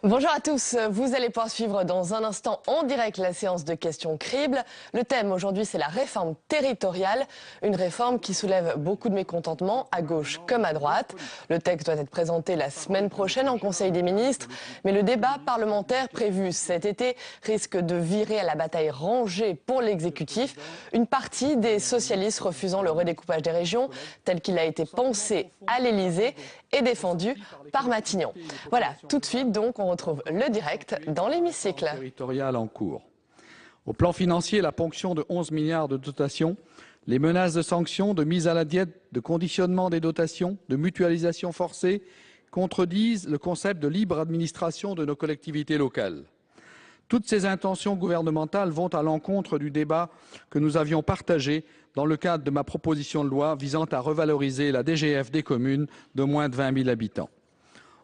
Bonjour à tous, vous allez pouvoir suivre dans un instant en direct la séance de questions cribles. Le thème aujourd'hui c'est la réforme territoriale, une réforme qui soulève beaucoup de mécontentement à gauche comme à droite. Le texte doit être présenté la semaine prochaine en Conseil des ministres, mais le débat parlementaire prévu cet été risque de virer à la bataille rangée pour l'exécutif. Une partie des socialistes refusant le redécoupage des régions tel qu'il a été pensé à l'Elysée et défendu par Matignon. Voilà, tout de suite donc on retrouve le direct dans l'hémicycle. Territorial en cours. Au plan financier, la ponction de 11 milliards de dotations, les menaces de sanctions, de mise à la diète, de conditionnement des dotations, de mutualisation forcée contredisent le concept de libre administration de nos collectivités locales. Toutes ces intentions gouvernementales vont à l'encontre du débat que nous avions partagé dans le cadre de ma proposition de loi visant à revaloriser la DGF des communes de moins de 20 000 habitants.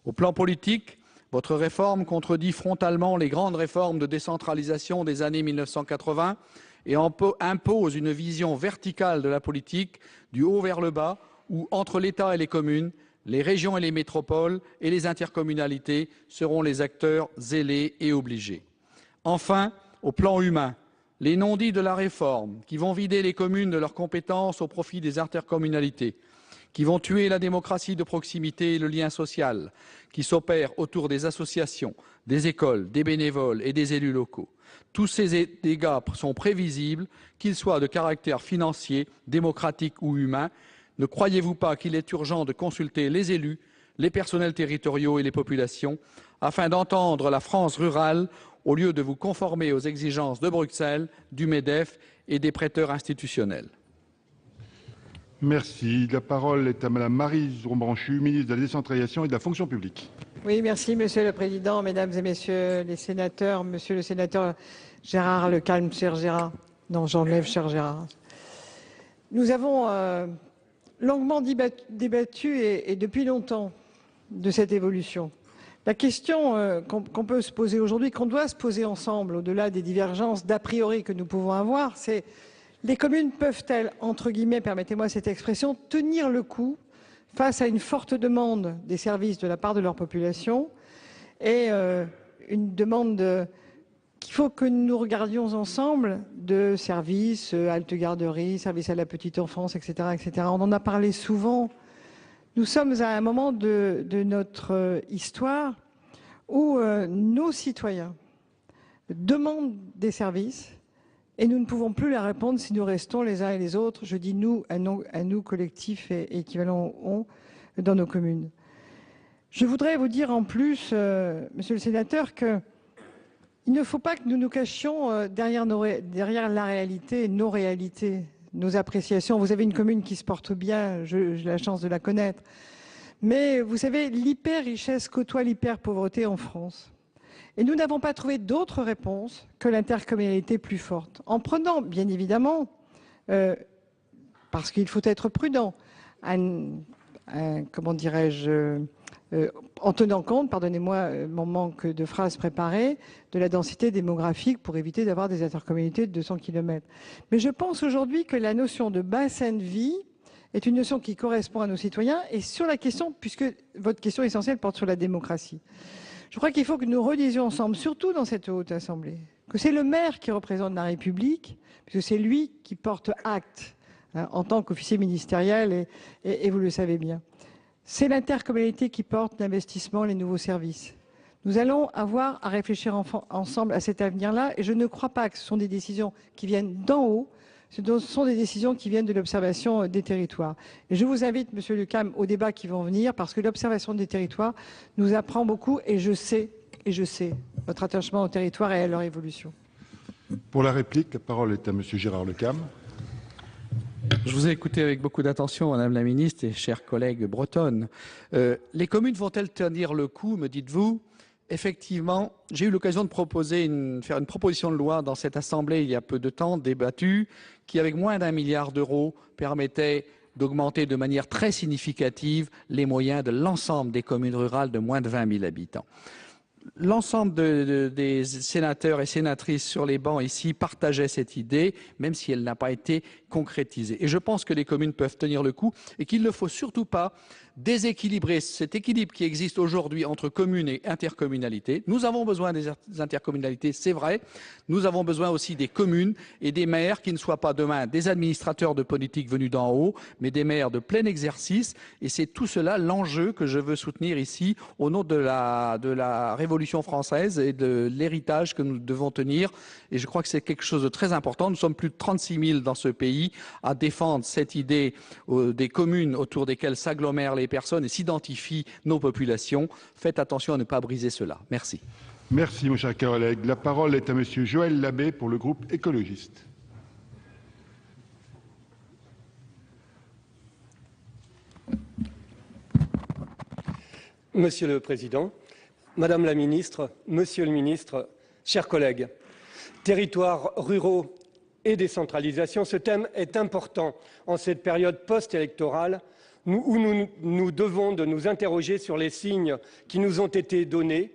Au plan politique, votre réforme contredit frontalement les grandes réformes de décentralisation des années 1980 et impose une vision verticale de la politique, du haut vers le bas, où entre l'État et les communes, les régions et les métropoles et les intercommunalités seront les acteurs zélés et obligés. Enfin, au plan humain, les non-dits de la réforme qui vont vider les communes de leurs compétences au profit des intercommunalités, qui vont tuer la démocratie de proximité et le lien social, qui s'opèrent autour des associations, des écoles, des bénévoles et des élus locaux. Tous ces dégâts sont prévisibles, qu'ils soient de caractère financier, démocratique ou humain. Ne croyez-vous pas qu'il est urgent de consulter les élus, les personnels territoriaux et les populations, afin d'entendre la France rurale, au lieu de vous conformer aux exigences de Bruxelles, du MEDEF et des prêteurs institutionnels? Merci. La parole est à Madame Maryse Robranchu, ministre de la Décentralisation et de la Fonction publique. Oui, merci Monsieur le Président, Mesdames et Messieurs les sénateurs, Monsieur le sénateur Gérard Lecalme, cher Gérard. Non, j'enlève cher Gérard. Nous avons longuement débattu et depuis longtemps de cette évolution. La question qu'on peut se poser aujourd'hui, qu'on doit se poser ensemble, au-delà des divergences d'a priori que nous pouvons avoir, c'est: les communes peuvent-elles, entre guillemets, permettez-moi cette expression, tenir le coup face à une forte demande des services de la part de leur population et une demande qu'il faut que nous regardions ensemble de services, halte garderie, services à la petite enfance, etc., etc. On en a parlé souvent. Nous sommes à un moment de notre histoire où nos citoyens demandent des services et nous ne pouvons plus leur répondre si nous restons les uns et les autres, je dis nous, à nous collectifs et équivalents on, dans nos communes. Je voudrais vous dire en plus, monsieur le sénateur, qu'il ne faut pas que nous nous cachions derrière la réalité, nos réalités, nos appréciations. Vous avez une commune qui se porte bien, j'ai la chance de la connaître. Mais vous savez, l'hyper-richesse côtoie l'hyper-pauvreté en France. Et nous n'avons pas trouvé d'autre réponse que l'intercommunalité plus forte. En prenant, bien évidemment, parce qu'il faut être prudent, comment dirais-je, en tenant compte, pardonnez-moi mon manque de phrases préparées, de la densité démographique pour éviter d'avoir des intercommunalités de 200 km. Mais je pense aujourd'hui que la notion de bassin de vie est une notion qui correspond à nos citoyens et sur la question, puisque votre question essentielle porte sur la démocratie. Je crois qu'il faut que nous redisions ensemble, surtout dans cette haute assemblée, que c'est le maire qui représente la République, puisque c'est lui qui porte acte en tant qu'officier ministériel et vous le savez bien. C'est l'intercommunalité qui porte l'investissement, les nouveaux services. Nous allons avoir à réfléchir ensemble à cet avenir-là et je ne crois pas que ce sont des décisions qui viennent d'en haut, ce sont des décisions qui viennent de l'observation des territoires. Et je vous invite, Monsieur Lecalme, aux débats qui vont venir parce que l'observation des territoires nous apprend beaucoup et je sais votre attachement au territoire et à leur évolution. Pour la réplique, la parole est à Monsieur Gérard Lecalme. Je vous ai écouté avec beaucoup d'attention, Madame la Ministre et chers collègues bretonnes. Les communes vont-elles tenir le coup, me dites-vous? Effectivement, j'ai eu l'occasion de faire une proposition de loi dans cette Assemblée il y a peu de temps, débattue, qui avec moins d'1 milliard d'euros permettait d'augmenter de manière très significative les moyens de l'ensemble des communes rurales de moins de 20 000 habitants. L'ensemble des sénateurs et sénatrices sur les bancs ici partageaient cette idée, même si elle n'a pas été concrétisée. Et je pense que les communes peuvent tenir le coup et qu'il ne faut surtout pas déséquilibrer cet équilibre qui existe aujourd'hui entre communes et intercommunalités. Nous avons besoin des intercommunalités, c'est vrai. Nous avons besoin aussi des communes et des maires qui ne soient pas demain des administrateurs de politique venus d'en haut, mais des maires de plein exercice. Et c'est tout cela l'enjeu que je veux soutenir ici au nom de la Révolution française et de l'héritage que nous devons tenir. Et je crois que c'est quelque chose de très important. Nous sommes plus de 36 000 dans ce pays à défendre cette idée des communes autour desquelles s'agglomèrent les personnes et s'identifient nos populations. Faites attention à ne pas briser cela. Merci. Merci, mon cher collègue. La parole est à monsieur Joël Labbé pour le groupe écologiste. Monsieur le Président, Madame la Ministre, Monsieur le Ministre, chers collègues, territoires ruraux et décentralisation, ce thème est important en cette période post-électorale où nous devons de nous interroger sur les signes qui nous ont été donnés,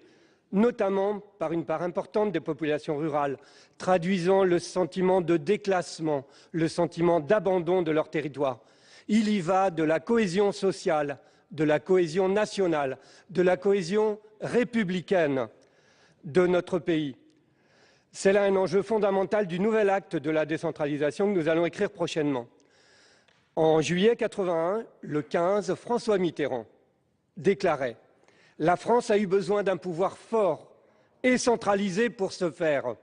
notamment par une part importante des populations rurales, traduisant le sentiment de déclassement, le sentiment d'abandon de leur territoire. Il y va de la cohésion sociale, de la cohésion nationale, de la cohésion républicaine de notre pays. C'est là un enjeu fondamental du nouvel acte de la décentralisation que nous allons écrire prochainement. En juillet 81, le 15, François Mitterrand déclarait « La France a eu besoin d'un pouvoir fort et centralisé pour se faire.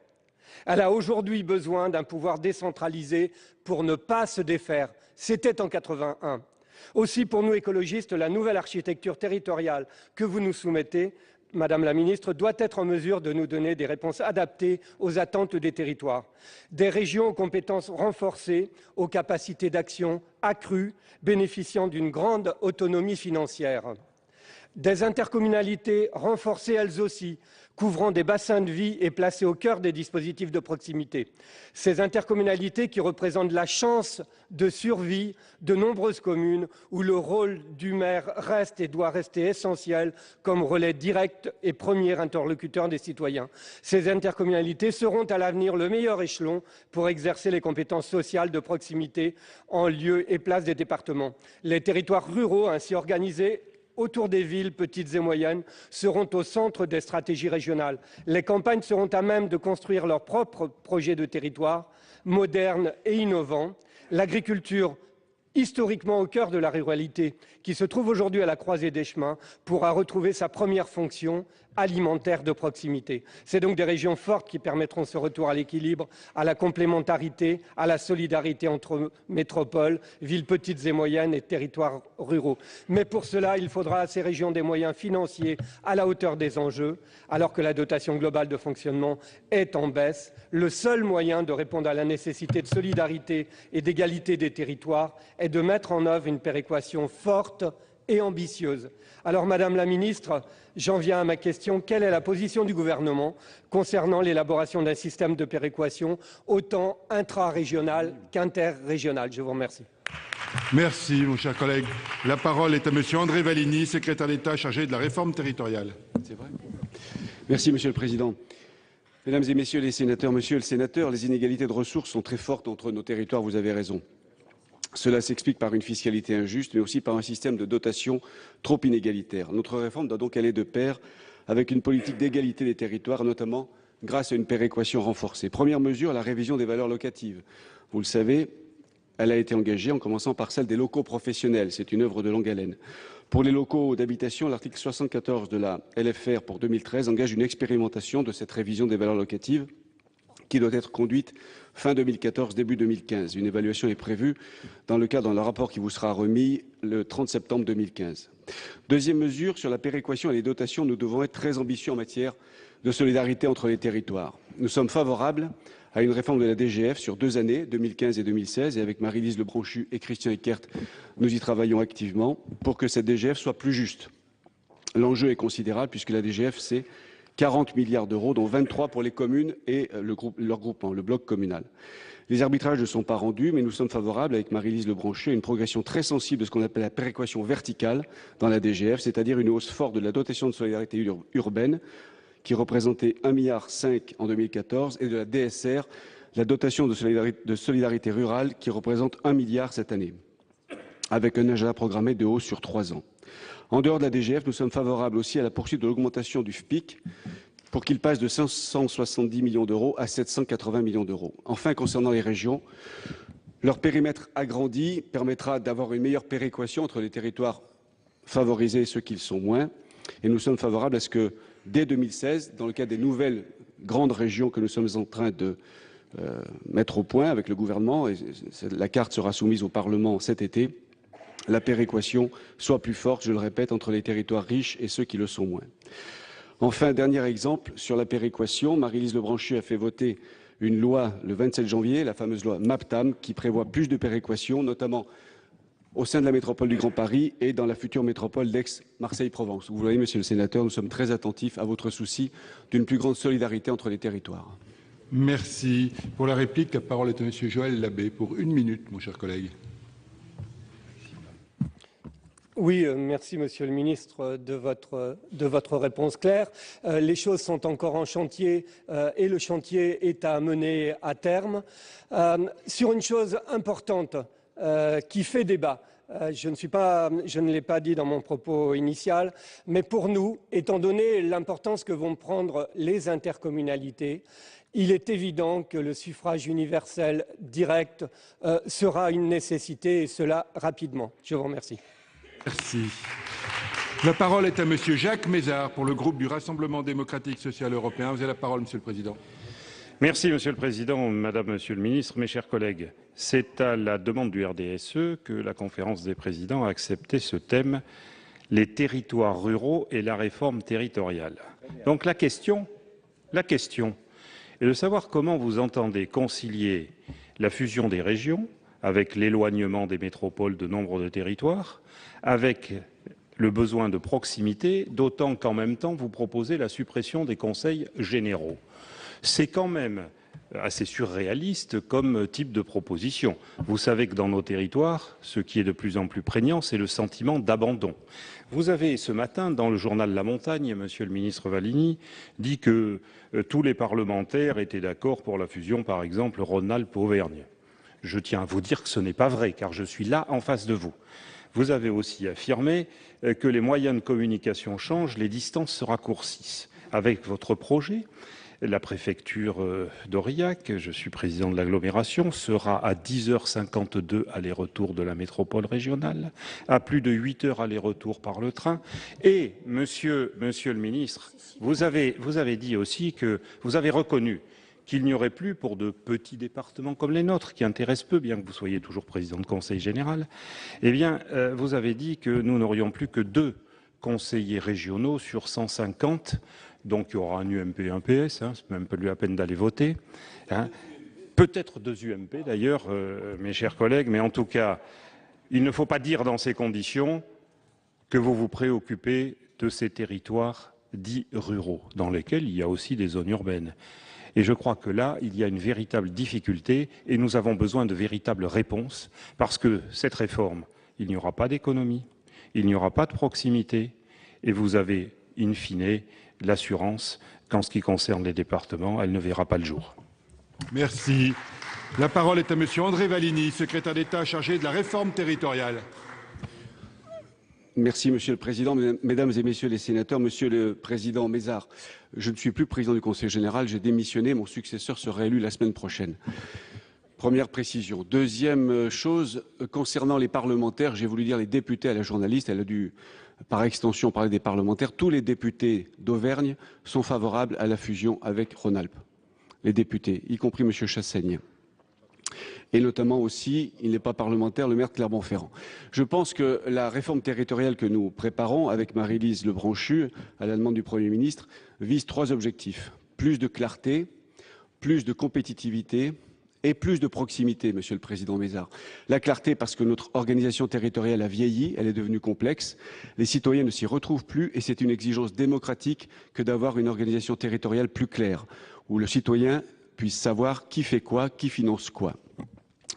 Elle a aujourd'hui besoin d'un pouvoir décentralisé pour ne pas se défaire. » C'était en 81. Aussi, pour nous écologistes, la nouvelle architecture territoriale que vous nous soumettez, Madame la Ministre, doit être en mesure de nous donner des réponses adaptées aux attentes des territoires. Des régions aux compétences renforcées, aux capacités d'action accrues, bénéficiant d'une grande autonomie financière. Des intercommunalités renforcées elles aussi, couvrant des bassins de vie et placées au cœur des dispositifs de proximité. Ces intercommunalités qui représentent la chance de survie de nombreuses communes où le rôle du maire reste et doit rester essentiel comme relais direct et premier interlocuteur des citoyens. Ces intercommunalités seront à l'avenir le meilleur échelon pour exercer les compétences sociales de proximité en lieu et place des départements. Les territoires ruraux ainsi organisés autour des villes petites et moyennes seront au centre des stratégies régionales. Les campagnes seront à même de construire leurs propres projets de territoire, modernes et innovants. L'agriculture, historiquement au cœur de la ruralité, qui se trouve aujourd'hui à la croisée des chemins, pourra retrouver sa première fonction alimentaire de proximité. C'est donc des régions fortes qui permettront ce retour à l'équilibre, à la complémentarité, à la solidarité entre métropoles, villes petites et moyennes et territoires ruraux. Mais pour cela, il faudra à ces régions des moyens financiers à la hauteur des enjeux, alors que la dotation globale de fonctionnement est en baisse. Le seul moyen de répondre à la nécessité de solidarité et d'égalité des territoires est de mettre en œuvre une péréquation forte et ambitieuse. Alors, Madame la Ministre, j'en viens à ma question. Quelle est la position du gouvernement concernant l'élaboration d'un système de péréquation autant intra-régional qu'interrégional? Je vous remercie. Merci, mon cher collègue. La parole est à monsieur André Valigny, secrétaire d'État chargé de la réforme territoriale. C'est vrai. Merci, Monsieur le Président. Mesdames et Messieurs les sénateurs, Monsieur le Sénateur, les inégalités de ressources sont très fortes entre nos territoires, vous avez raison. Cela s'explique par une fiscalité injuste, mais aussi par un système de dotation trop inégalitaire. Notre réforme doit donc aller de pair avec une politique d'égalité des territoires, notamment grâce à une péréquation renforcée. Première mesure, la révision des valeurs locatives. Vous le savez, elle a été engagée en commençant par celle des locaux professionnels. C'est une œuvre de longue haleine. Pour les locaux d'habitation, l'article 74 de la LFR pour 2013 engage une expérimentation de cette révision des valeurs locatives qui doit être conduite fin 2014, début 2015. Une évaluation est prévue dans le rapport qui vous sera remis le 30 septembre 2015. Deuxième mesure, sur la péréquation et les dotations, nous devons être très ambitieux en matière de solidarité entre les territoires. Nous sommes favorables à une réforme de la DGF sur 2 années, 2015 et 2016, et avec Marie-Lise Lebranchu et Christian Eckert, nous y travaillons activement pour que cette DGF soit plus juste. L'enjeu est considérable puisque la DGF, c'est 40 milliards d'euros, dont 23 pour les communes et leur groupement, le bloc communal. Les arbitrages ne sont pas rendus, mais nous sommes favorables, avec Marie-Lise Lebranchu, à une progression très sensible de ce qu'on appelle la péréquation verticale dans la DGF, c'est-à-dire une hausse forte de la dotation de solidarité urbaine, qui représentait 1,5 milliard en 2014, et de la DSR, la dotation de solidarité rurale, qui représente 1 milliard cette année, avec un agenda programmé de hausse sur 3 ans. En dehors de la DGF, nous sommes favorables aussi à la poursuite de l'augmentation du FPIC pour qu'il passe de 570 millions d'euros à 780 millions d'euros. Enfin, concernant les régions, leur périmètre agrandi permettra d'avoir une meilleure péréquation entre les territoires favorisés et ceux qui le sont moins. Et nous sommes favorables à ce que, dès 2016, dans le cadre des nouvelles grandes régions que nous sommes en train de mettre au point avec le gouvernement, et la carte sera soumise au Parlement cet été, la péréquation soit plus forte, je le répète, entre les territoires riches et ceux qui le sont moins. Enfin, dernier exemple sur la péréquation, Maryse Lebranchu a fait voter une loi le 27 janvier, la fameuse loi MAPTAM, qui prévoit plus de péréquation, notamment au sein de la métropole du Grand Paris et dans la future métropole d'Aix-Marseille-Provence. Vous voyez, monsieur le sénateur, nous sommes très attentifs à votre souci d'une plus grande solidarité entre les territoires. Merci. Pour la réplique, la parole est à monsieur Joël Labbé pour 1 minute, mon cher collègue. Oui, merci Monsieur le Ministre de votre réponse claire. Les choses sont encore en chantier et le chantier est à mener à terme. Sur une chose importante qui fait débat, je ne l'ai pas dit dans mon propos initial, mais pour nous, étant donné l'importance que vont prendre les intercommunalités, il est évident que le suffrage universel direct sera une nécessité, et cela rapidement. Je vous remercie. Merci. La parole est à monsieur Jacques Mézard pour le groupe du Rassemblement démocratique social européen. Vous avez la parole, monsieur le président. Merci, monsieur le président, madame, monsieur le ministre, mes chers collègues. C'est à la demande du RDSE que la conférence des présidents a accepté ce thème, les territoires ruraux et la réforme territoriale. Donc la question est de savoir comment vous entendez concilier la fusion des régions avec l'éloignement des métropoles de nombre de territoires, avec le besoin de proximité, d'autant qu'en même temps vous proposez la suppression des conseils généraux. C'est quand même assez surréaliste comme type de proposition. Vous savez que dans nos territoires, ce qui est de plus en plus prégnant, c'est le sentiment d'abandon. Vous avez ce matin, dans le journal La Montagne, monsieur le ministre Vallini, dit que tous les parlementaires étaient d'accord pour la fusion, par exemple, Rhône-Alpes-Auvergne. Je tiens à vous dire que ce n'est pas vrai, car je suis là en face de vous. Vous avez aussi affirmé que les moyens de communication changent, les distances se raccourcissent. Avec votre projet, la préfecture d'Aurillac, je suis président de l'agglomération, sera à 10h52 aller-retour de la métropole régionale, à plus de 8 heures aller-retour par le train. Et, monsieur le ministre, vous avez dit aussi que vous avez reconnu qu'il n'y aurait plus, pour de petits départements comme les nôtres, qui intéressent peu, bien que vous soyez toujours président de conseil général, eh bien, vous avez dit que nous n'aurions plus que 2 conseillers régionaux sur 150, donc il y aura un UMP et un PS, c'est même pas la peine d'aller voter, peut-être 2 UMP d'ailleurs, mes chers collègues, mais en tout cas, il ne faut pas dire dans ces conditions que vous vous préoccupez de ces territoires dits ruraux, dans lesquels il y a aussi des zones urbaines. Et je crois que là, il y a une véritable difficulté et nous avons besoin de véritables réponses parce que cette réforme, il n'y aura pas d'économie, il n'y aura pas de proximité et vous avez, in fine, l'assurance qu'en ce qui concerne les départements, elle ne verra pas le jour. Merci. La parole est à monsieur André Vallini, secrétaire d'État chargé de la réforme territoriale. Merci, Monsieur le Président, Mesdames et Messieurs les sénateurs. Monsieur le Président Mézard, je ne suis plus président du Conseil général, j'ai démissionné, mon successeur sera élu la semaine prochaine. Première précision. Deuxième chose, concernant les parlementaires, j'ai voulu dire les députés à la journaliste, elle a dû par extension parler des parlementaires. Tous les députés d'Auvergne sont favorables à la fusion avec Rhône-Alpes. Les députés, y compris Monsieur Chassaigne. Et notamment aussi, il n'est pas parlementaire, le maire de Clermont-Ferrand. Je pense que la réforme territoriale que nous préparons avec Maryse Lebranchu, à la demande du Premier ministre, vise 3 objectifs. Plus de clarté, plus de compétitivité et plus de proximité, Monsieur le Président Mézard. La clarté parce que notre organisation territoriale a vieilli, elle est devenue complexe. Les citoyens ne s'y retrouvent plus et c'est une exigence démocratique que d'avoir une organisation territoriale plus claire, où le citoyen puisse savoir qui fait quoi, qui finance quoi.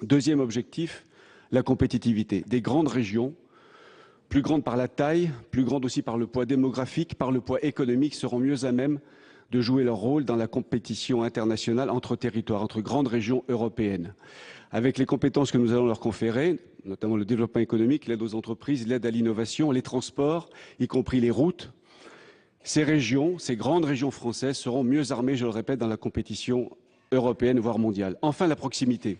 Deuxième objectif, la compétitivité. Des grandes régions, plus grandes par la taille, plus grandes aussi par le poids démographique, par le poids économique, seront mieux à même de jouer leur rôle dans la compétition internationale entre territoires, entre grandes régions européennes. Avec les compétences que nous allons leur conférer, notamment le développement économique, l'aide aux entreprises, l'aide à l'innovation, les transports, y compris les routes, ces régions, ces grandes régions françaises seront mieux armées, je le répète, dans la compétition européenne, voire mondiale. Enfin, la proximité.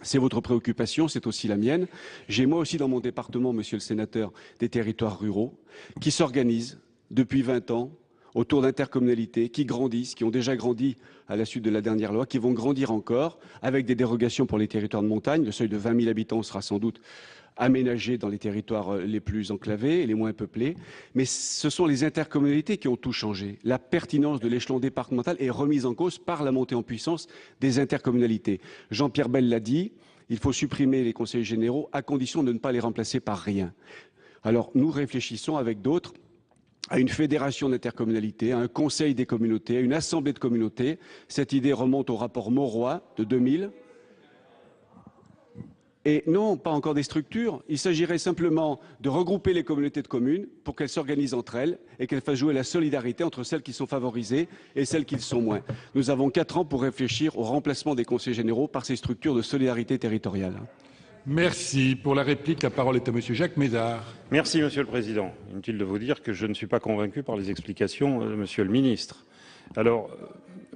C'est votre préoccupation, c'est aussi la mienne. J'ai moi aussi dans mon département, monsieur le sénateur, des territoires ruraux qui s'organisent depuis 20 ans autour d'intercommunalités qui grandissent, qui ont déjà grandi à la suite de la dernière loi, qui vont grandir encore avec des dérogations pour les territoires de montagne. Le seuil de 20 000 habitants sera sans doute aménagé dans les territoires les plus enclavés et les moins peuplés. Mais ce sont les intercommunalités qui ont tout changé. La pertinence de l'échelon départemental est remise en cause par la montée en puissance des intercommunalités. Jean-Pierre Bel l'a dit, il faut supprimer les conseillers généraux à condition de ne pas les remplacer par rien. Alors nous réfléchissons avec d'autres à une fédération d'intercommunalités, à un conseil des communautés, à une assemblée de communautés. Cette idée remonte au rapport Mauroy de 2000. Et non, pas encore des structures. Il s'agirait simplement de regrouper les communautés de communes pour qu'elles s'organisent entre elles et qu'elles fassent jouer la solidarité entre celles qui sont favorisées et celles qui le sont moins. Nous avons 4 ans pour réfléchir au remplacement des conseils généraux par ces structures de solidarité territoriale. Merci. Pour la réplique, la parole est à monsieur Jacques Mézard. Merci, Monsieur le Président. Inutile de vous dire que je ne suis pas convaincu par les explications de Monsieur le Ministre. Alors,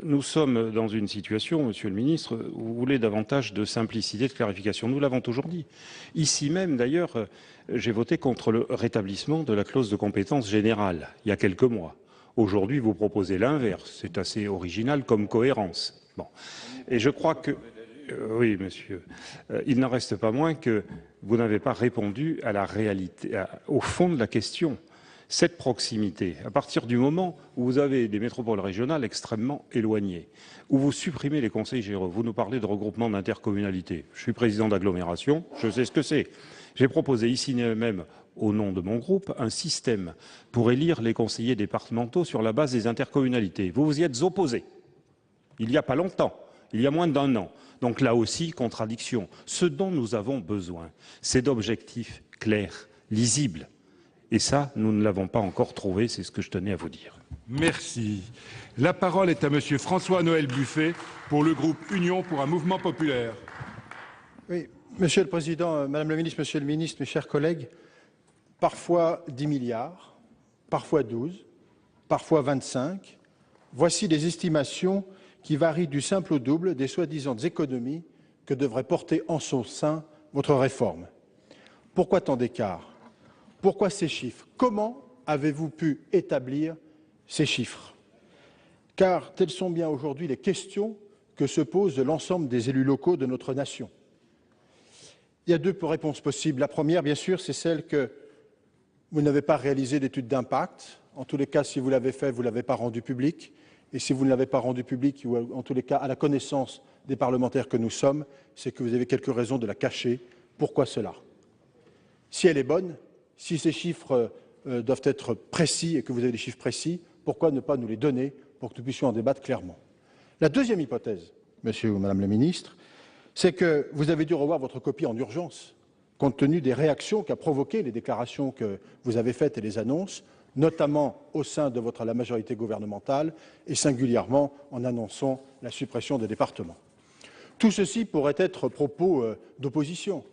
nous sommes dans une situation, Monsieur le Ministre, où vous voulez davantage de simplicité, de clarification. Nous l'avons toujours dit. Ici même, d'ailleurs, j'ai voté contre le rétablissement de la clause de compétence générale, il y a quelques mois. Aujourd'hui, vous proposez l'inverse. C'est assez original comme cohérence. Bon. Et je crois que... oui, monsieur. Il n'en reste pas moins que vous n'avez pas répondu à la réalité, au fond de la question. Cette proximité, à partir du moment où vous avez des métropoles régionales extrêmement éloignées, où vous supprimez les conseils généraux, vous nous parlez de regroupement d'intercommunalités. Je suis président d'agglomération, je sais ce que c'est. J'ai proposé ici même, au nom de mon groupe, un système pour élire les conseillers départementaux sur la base des intercommunalités. Vous vous y êtes opposé, il n'y a pas longtemps, il y a moins d'1 an. Donc là aussi, contradiction. Ce dont nous avons besoin, c'est d'objectifs clairs, lisibles. Et ça, nous ne l'avons pas encore trouvé, c'est ce que je tenais à vous dire. Merci. La parole est à monsieur François-Noël Buffet pour le groupe Union pour un mouvement populaire. Oui, Monsieur le Président, Madame la Ministre, Monsieur le Ministre, mes chers collègues, parfois 10 milliards, parfois 12, parfois 25, voici des estimations qui varient du simple au double des soi-disant économies que devrait porter en son sein votre réforme. Pourquoi tant d'écart? Pourquoi ces chiffres? Comment avez-vous pu établir ces chiffres? Car telles sont bien aujourd'hui les questions que se posent l'ensemble des élus locaux de notre nation. Il y a 2 réponses possibles. La première, bien sûr, c'est celle que vous n'avez pas réalisé d'étude d'impact. En tous les cas, si vous l'avez fait, vous ne l'avez pas rendu public. Et si vous ne l'avez pas rendu public, ou en tous les cas à la connaissance des parlementaires que nous sommes, c'est que vous avez quelques raisons de la cacher. Pourquoi cela? Si elle est bonne, si ces chiffres doivent être précis et que vous avez des chiffres précis, pourquoi ne pas nous les donner pour que nous puissions en débattre clairement? La deuxième hypothèse, Monsieur ou Madame la Ministre, c'est que vous avez dû revoir votre copie en urgence, compte tenu des réactions qu'a provoquées les déclarations que vous avez faites et les annonces, notamment au sein de la majorité gouvernementale et singulièrement en annonçant la suppression des départements. Tout ceci pourrait être propos d'opposition,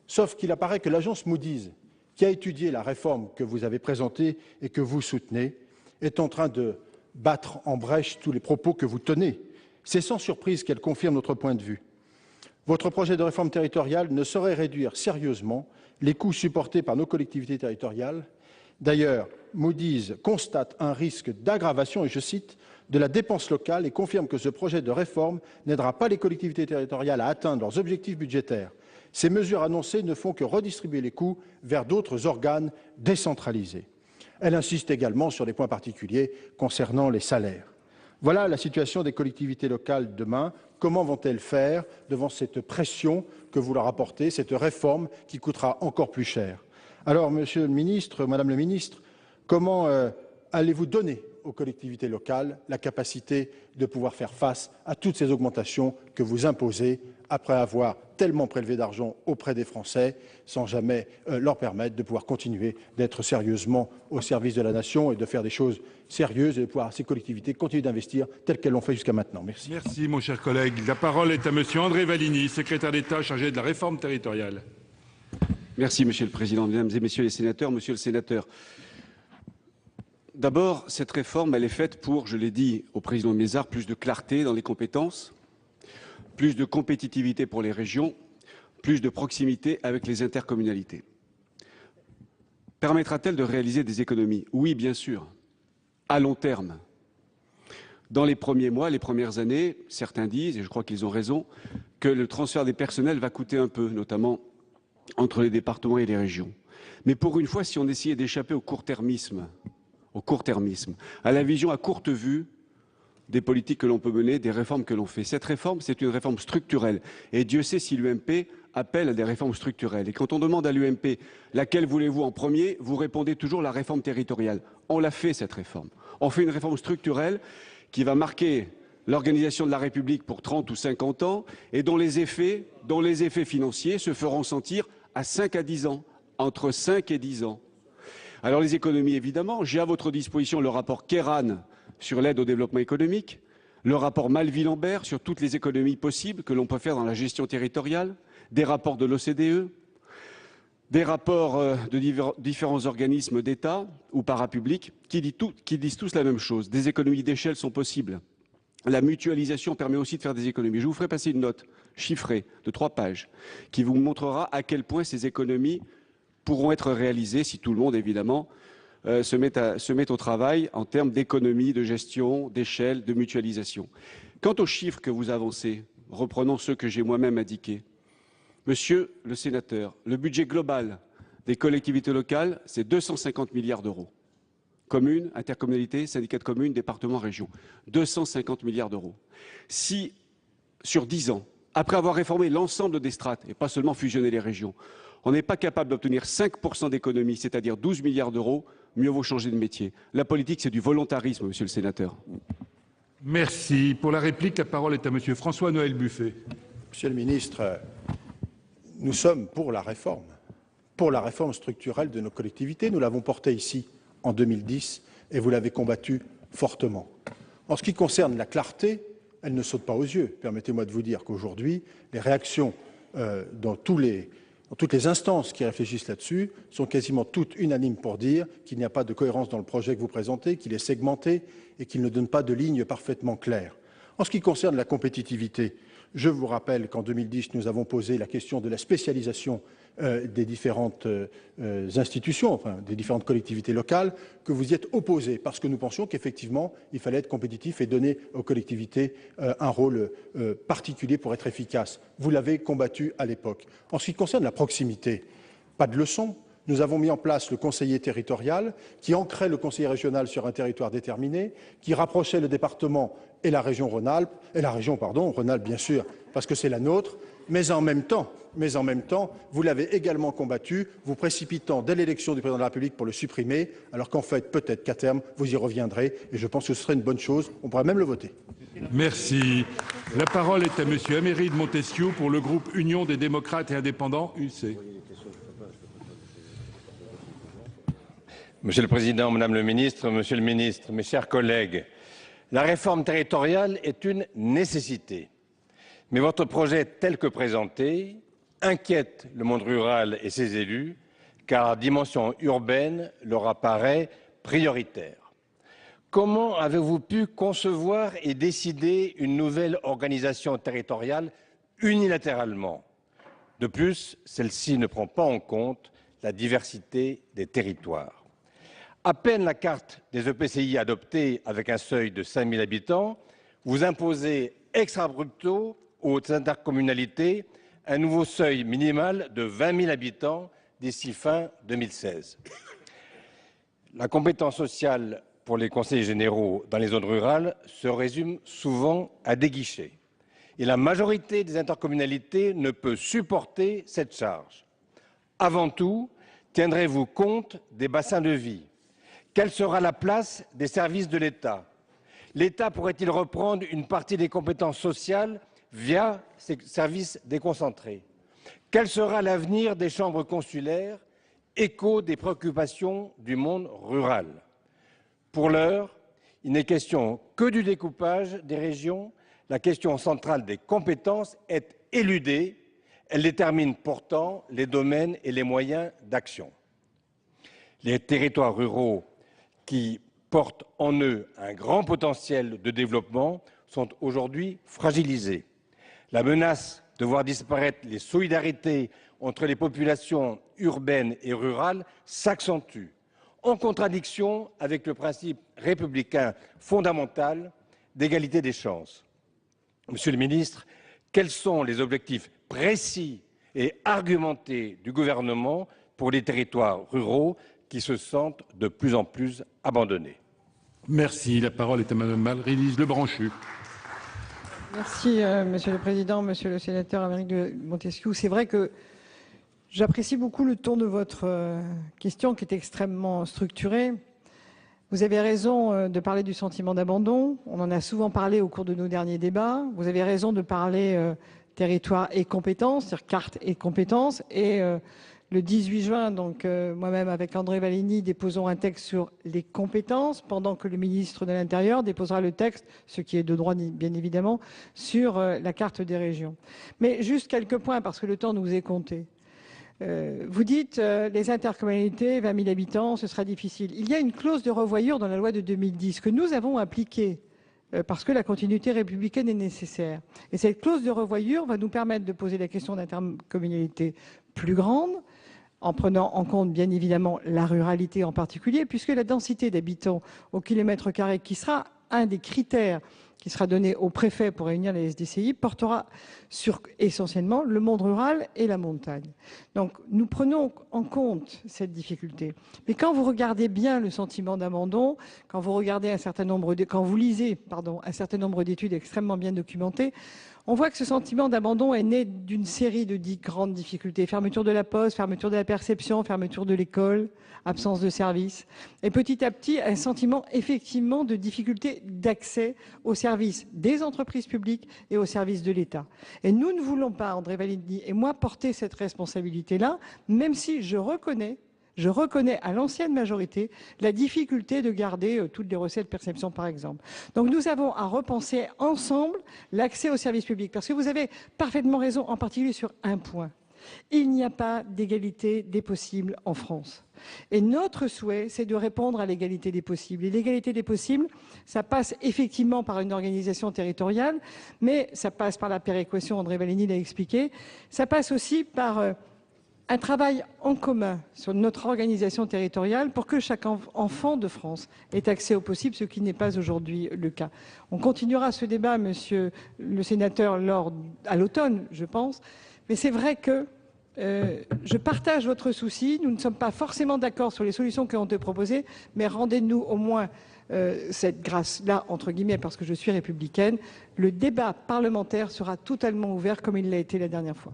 sauf qu'il apparaît que l'agence Moody's, qui a étudié la réforme que vous avez présentée et que vous soutenez, est en train de battre en brèche tous les propos que vous tenez. C'est sans surprise qu'elle confirme notre point de vue. Votre projet de réforme territoriale ne saurait réduire sérieusement les coûts supportés par nos collectivités territoriales. D'ailleurs, Moody's constate un risque d'aggravation, et je cite, de la dépense locale et confirme que ce projet de réforme n'aidera pas les collectivités territoriales à atteindre leurs objectifs budgétaires. Ces mesures annoncées ne font que redistribuer les coûts vers d'autres organes décentralisés. Elle insiste également sur des points particuliers concernant les salaires. Voilà la situation des collectivités locales demain. Comment vont-elles faire devant cette pression que vous leur apportez, cette réforme qui coûtera encore plus cher? Alors, Monsieur le Ministre, Madame la Ministre, comment allez-vous donner aux collectivités locales la capacité de pouvoir faire face à toutes ces augmentations que vous imposez après avoir tellement prélevé d'argent auprès des Français, sans jamais leur permettre de pouvoir continuer d'être sérieusement au service de la nation et de faire des choses sérieuses et de pouvoir, ces collectivités, continuer d'investir telles qu'elles l'ont fait jusqu'à maintenant. Merci. Merci, mon cher collègue. La parole est à monsieur André Valigny, secrétaire d'État chargé de la réforme territoriale. Merci, Monsieur le Président. Mesdames et Messieurs les sénateurs, Monsieur le Sénateur, d'abord, cette réforme, elle est faite pour, je l'ai dit au Président Mézard, plus de clarté dans les compétences, plus de compétitivité pour les régions, plus de proximité avec les intercommunalités. Permettra-t-elle de réaliser des économies? Oui, bien sûr, à long terme. Dans les premiers mois, les premières années, certains disent, et je crois qu'ils ont raison, que le transfert des personnels va coûter un peu, notamment entre les départements et les régions. Mais pour une fois, si on essayait d'échapper au court-termisme, à la vision à courte vue des politiques que l'on peut mener, des réformes que l'on fait. Cette réforme, c'est une réforme structurelle. Et Dieu sait si l'UMP appelle à des réformes structurelles. Et quand on demande à l'UMP laquelle voulez-vous en premier, vous répondez toujours la réforme territoriale. On l'a fait, cette réforme. On fait une réforme structurelle qui va marquer l'organisation de la République pour 30 ou 50 ans et dont les effets financiers se feront sentir à 5 à 10 ans, entre 5 et 10 ans. Alors les économies, évidemment, j'ai à votre disposition le rapport Kéran sur l'aide au développement économique, le rapport Malvy-Lambert sur toutes les économies possibles que l'on peut faire dans la gestion territoriale, des rapports de l'OCDE, des rapports de différents organismes d'État ou parapublics qui disent tous la même chose. Des économies d'échelle sont possibles. La mutualisation permet aussi de faire des économies. Je vous ferai passer une note chiffrée de 3 pages qui vous montrera à quel point ces économies pourront être réalisées si tout le monde, évidemment, se met au travail en termes d'économie, de gestion, d'échelle, de mutualisation. Quant aux chiffres que vous avancez, reprenons ceux que j'ai moi-même indiqués. Monsieur le sénateur, le budget global des collectivités locales, c'est 250 milliards d'euros. Communes, intercommunalités, syndicats de communes, départements, régions. 250 milliards d'euros. Si, sur 10 ans, après avoir réformé l'ensemble des strates, et pas seulement fusionner les régions, on n'est pas capable d'obtenir 5% d'économie, c'est-à-dire 12 milliards d'euros, mieux vaut changer de métier. La politique, c'est du volontarisme, monsieur le sénateur. Merci. Pour la réplique, la parole est à monsieur François-Noël Buffet. Monsieur le ministre, nous sommes pour la réforme structurelle de nos collectivités. Nous l'avons portée ici en 2010 et vous l'avez combattue fortement. En ce qui concerne la clarté, elle ne saute pas aux yeux. Permettez-moi de vous dire qu'aujourd'hui, les réactions dans toutes les instances qui réfléchissent là-dessus sont quasiment toutes unanimes pour dire qu'il n'y a pas de cohérence dans le projet que vous présentez, qu'il est segmenté et qu'il ne donne pas de ligne parfaitement claire. En ce qui concerne la compétitivité, je vous rappelle qu'en 2010, nous avons posé la question de la spécialisation des différentes institutions, enfin des différentes collectivités locales, que vous y êtes opposés, parce que nous pensions qu'effectivement, il fallait être compétitif et donner aux collectivités un rôle particulier pour être efficace. Vous l'avez combattu à l'époque. En ce qui concerne la proximité, pas de leçon. Nous avons mis en place le conseiller territorial qui ancrait le conseiller régional sur un territoire déterminé, qui rapprochait le département et la région Rhône-Alpes, Rhône-Alpes bien sûr, parce que c'est la nôtre, mais en même temps, vous l'avez également combattu, vous précipitant dès l'élection du président de la République pour le supprimer, alors qu'en fait, peut-être qu'à terme, vous y reviendrez, et je pense que ce serait une bonne chose, on pourrait même le voter. Merci. La parole est à monsieur Améry de Montesquieu pour le groupe Union des démocrates et indépendants, UC. Monsieur le Président, Madame le Ministre, Monsieur le Ministre, mes chers collègues, la réforme territoriale est une nécessité. Mais votre projet tel que présenté inquiète le monde rural et ses élus, car la dimension urbaine leur apparaît prioritaire. Comment avez-vous pu concevoir et décider une nouvelle organisation territoriale unilatéralement? De plus, celle-ci ne prend pas en compte la diversité des territoires. À peine la carte des EPCI adoptée avec un seuil de 5 000 habitants, vous imposez ex abrupto aux intercommunalités un nouveau seuil minimal de 20 000 habitants d'ici fin 2016. La compétence sociale pour les conseillers généraux dans les zones rurales se résume souvent à des guichets. Et la majorité des intercommunalités ne peut supporter cette charge. Avant tout, tiendrez-vous compte des bassins de vie? Quelle sera la place des services de l'État? L'État pourrait-il reprendre une partie des compétences sociales via ces services déconcentrés? Quel sera l'avenir des chambres consulaires, écho des préoccupations du monde rural? Pour l'heure, il n'est question que du découpage des régions. La question centrale des compétences est éludée. Elle détermine pourtant les domaines et les moyens d'action. Les territoires ruraux qui portent en eux un grand potentiel de développement sont aujourd'hui fragilisés. La menace de voir disparaître les solidarités entre les populations urbaines et rurales s'accentue, en contradiction avec le principe républicain fondamental d'égalité des chances. Monsieur le ministre, quels sont les objectifs précis et argumentés du gouvernement pour les territoires ruraux qui se sentent de plus en plus abandonnés? Merci. La parole est à Madame Marie-Lise Lebranchu. Merci, Monsieur le Président, Monsieur le Sénateur Amérique de Montesquieu. C'est vrai que j'apprécie beaucoup le ton de votre question qui est extrêmement structurée. Vous avez raison de parler du sentiment d'abandon. On en a souvent parlé au cours de nos derniers débats. Vous avez raison de parler territoire et compétences, c'est-à-dire carte et compétences. Et le 18 juin, donc moi-même avec André Vallini, déposons un texte sur les compétences, pendant que le ministre de l'Intérieur déposera le texte, ce qui est de droit bien évidemment, sur la carte des régions. Mais juste quelques points, parce que le temps nous est compté. Vous dites les intercommunalités, 20 000 habitants, ce sera difficile. Il y a une clause de revoyure dans la loi de 2010 que nous avons appliquée parce que la continuité républicaine est nécessaire. Et cette clause de revoyure va nous permettre de poser la question d'intercommunalité plus grande, en prenant en compte bien évidemment la ruralité en particulier, puisque la densité d'habitants au kilomètre carré, qui sera un des critères qui sera donné au préfet pour réunir les SDCI, portera sur essentiellement le monde rural et la montagne. Donc nous prenons en compte cette difficulté. Mais quand vous regardez bien le sentiment d'abandon, quand vous regardez quand vous lisez un certain nombre d'études extrêmement bien documentées, on voit que ce sentiment d'abandon est né d'une série de grandes difficultés. Fermeture de la poste, fermeture de la perception, fermeture de l'école, absence de services. Et petit à petit, un sentiment effectivement de difficulté d'accès aux services des entreprises publiques et aux services de l'État. Et nous ne voulons pas, André Vallini et moi, porter cette responsabilité-là, même si je reconnais à l'ancienne majorité la difficulté de garder toutes les recettes perception, par exemple. Donc nous avons à repenser ensemble l'accès aux services publics. Parce que vous avez parfaitement raison, en particulier sur un point. Il n'y a pas d'égalité des possibles en France. Et notre souhait, c'est de répondre à l'égalité des possibles. Et l'égalité des possibles, ça passe effectivement par une organisation territoriale, mais ça passe par la péréquation, André Vallini l'a expliqué, ça passe aussi par un travail en commun sur notre organisation territoriale pour que chaque enfant de France ait accès au possible, ce qui n'est pas aujourd'hui le cas. On continuera ce débat, monsieur le sénateur, à l'automne, je pense. Mais c'est vrai que je partage votre souci. Nous ne sommes pas forcément d'accord sur les solutions qui ont été proposées, mais rendez-nous au moins cette grâce-là, entre guillemets, parce que je suis républicaine. Le débat parlementaire sera totalement ouvert comme il l'a été la dernière fois.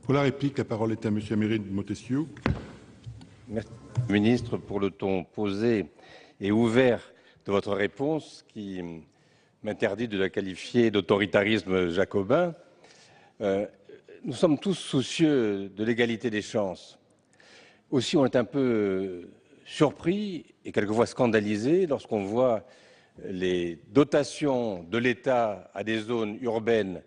Pour la réplique, la parole est à Monsieur Amérique de Montesquieu. Merci, ministre, pour le ton posé et ouvert de votre réponse, qui m'interdit de la qualifier d'autoritarisme jacobin. Nous sommes tous soucieux de l'égalité des chances. Aussi, on est un peu surpris et quelquefois scandalisés lorsqu'on voit les dotations de l'État à des zones urbaines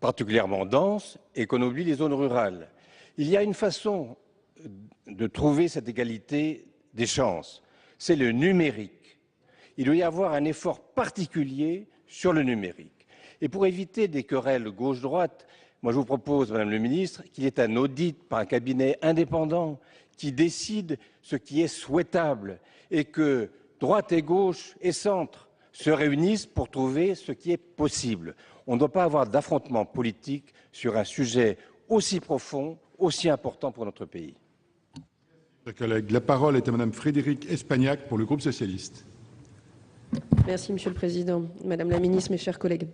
particulièrement denses et qu'on oublie les zones rurales. Il y a une façon de trouver cette égalité des chances, c'est le numérique. Il doit y avoir un effort particulier sur le numérique. Et pour éviter des querelles gauche-droite, moi je vous propose, Madame le Ministre, qu'il y ait un audit par un cabinet indépendant qui décide ce qui est souhaitable et que droite et gauche et centre se réunissent pour trouver ce qui est possible. On ne doit pas avoir d'affrontement politique sur un sujet aussi profond, aussi important pour notre pays. Chers collègues, la parole est à Madame Frédérique Espagnac pour le groupe socialiste. Merci, Monsieur le Président. Madame la Ministre, mes chers collègues.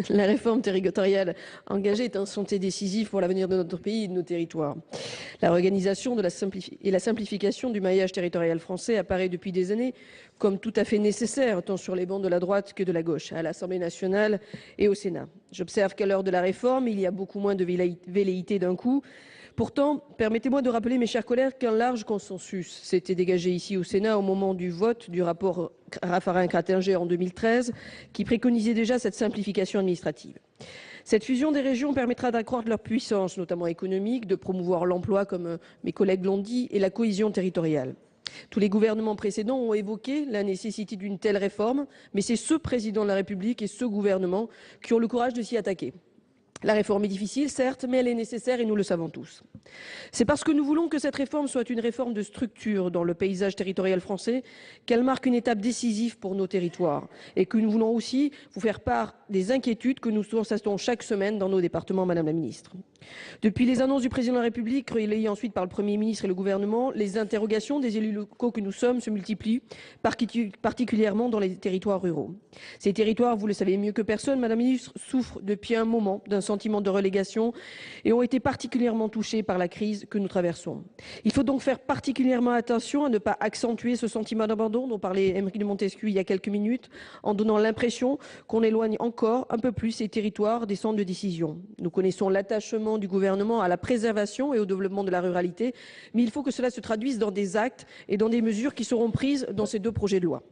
La réforme territoriale engagée est un chantier décisif pour l'avenir de notre pays et de nos territoires. La réorganisation et la simplification du maillage territorial français apparaît depuis des années comme tout à fait nécessaire, tant sur les bancs de la droite que de la gauche, à l'Assemblée nationale et au Sénat. J'observe qu'à l'heure de la réforme, il y a beaucoup moins de velléité d'un coup. Pourtant, permettez-moi de rappeler, mes chers collègues, qu'un large consensus s'était dégagé ici au Sénat au moment du vote du rapport Raffarin-Kraetinger en 2013, qui préconisait déjà cette simplification administrative. Cette fusion des régions permettra d'accroître leur puissance, notamment économique, de promouvoir l'emploi, comme mes collègues l'ont dit, et la cohésion territoriale. Tous les gouvernements précédents ont évoqué la nécessité d'une telle réforme, mais c'est ce président de la République et ce gouvernement qui ont le courage de s'y attaquer. La réforme est difficile, certes, mais elle est nécessaire et nous le savons tous. C'est parce que nous voulons que cette réforme soit une réforme de structure dans le paysage territorial français qu'elle marque une étape décisive pour nos territoires et que nous voulons aussi vous faire part des inquiétudes que nous constatons chaque semaine dans nos départements, Madame la Ministre. Depuis les annonces du Président de la République, relayées ensuite par le Premier ministre et le gouvernement, les interrogations des élus locaux que nous sommes se multiplient, particulièrement dans les territoires ruraux. Ces territoires, vous le savez mieux que personne, Madame la Ministre, souffrent depuis un moment d'un sentiment de relégation et ont été particulièrement touchés par la crise que nous traversons. Il faut donc faire particulièrement attention à ne pas accentuer ce sentiment d'abandon dont parlait Émeric de Montesquieu il y a quelques minutes, en donnant l'impression qu'on éloigne encore un peu plus ces territoires des centres de décision. Nous connaissons l'attachement du gouvernement à la préservation et au développement de la ruralité, mais il faut que cela se traduise dans des actes et dans des mesures qui seront prises dans ces deux projets de loi.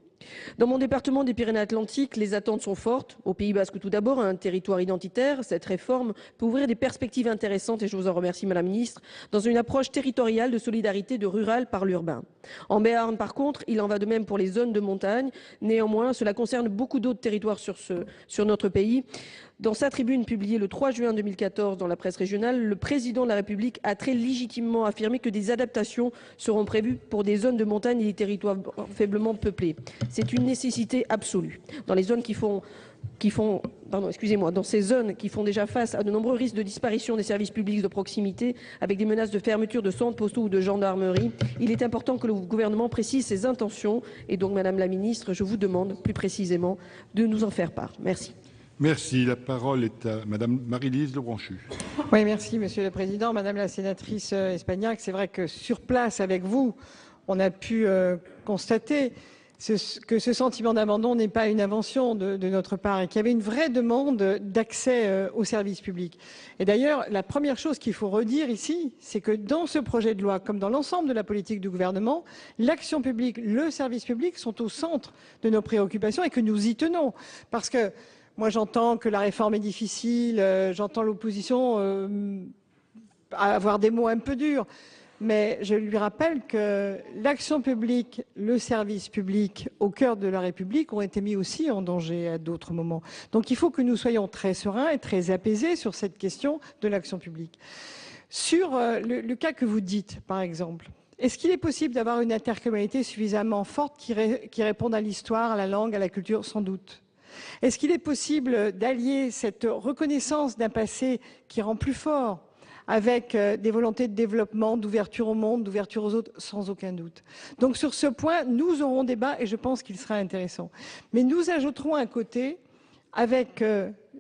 Dans mon département des Pyrénées-Atlantiques, les attentes sont fortes. Au Pays Basque, tout d'abord, un territoire identitaire. Cette réforme peut ouvrir des perspectives intéressantes, et je vous en remercie, Madame la Ministre, dans une approche territoriale de solidarité de rural par l'urbain. En Béarn, par contre, il en va de même pour les zones de montagne. Néanmoins, cela concerne beaucoup d'autres territoires sur notre pays. Dans sa tribune publiée le 3 juin 2014 dans la presse régionale, le président de la République a très légitimement affirmé que des adaptations seront prévues pour des zones de montagne et des territoires faiblement peuplés. C'est une nécessité absolue. Dans les zones dans ces zones qui font déjà face à de nombreux risques de disparition des services publics de proximité, avec des menaces de fermeture de centres postaux ou de gendarmerie, il est important que le gouvernement précise ses intentions. Et donc, Madame la Ministre, je vous demande plus précisément de nous en faire part. Merci. Merci. La parole est à Madame Marie-Lise Lebranchu. Oui, merci, Monsieur le Président. Madame la sénatrice Espagnac, c'est vrai que sur place, avec vous, on a pu constater que ce sentiment d'abandon n'est pas une invention de notre part et qu'il y avait une vraie demande d'accès aux services publics. Et d'ailleurs, la première chose qu'il faut redire ici, c'est que dans ce projet de loi, comme dans l'ensemble de la politique du gouvernement, l'action publique, le service public sont au centre de nos préoccupations et que nous y tenons. Parce que moi, j'entends que la réforme est difficile, j'entends l'opposition avoir des mots un peu durs. Mais je lui rappelle que l'action publique, le service public au cœur de la République ont été mis aussi en danger à d'autres moments. Donc il faut que nous soyons très sereins et très apaisés sur cette question de l'action publique. Sur le cas que vous dites, par exemple, est-ce qu'il est possible d'avoir une intercommunalité suffisamment forte qui réponde à l'histoire, à la langue, à la culture? Sans doute. Est-ce qu'il est possible d'allier cette reconnaissance d'un passé qui rend plus fort avec des volontés de développement, d'ouverture au monde, d'ouverture aux autres, sans aucun doute. Donc sur ce point, nous aurons débat et je pense qu'il sera intéressant. Mais nous ajouterons un côté avec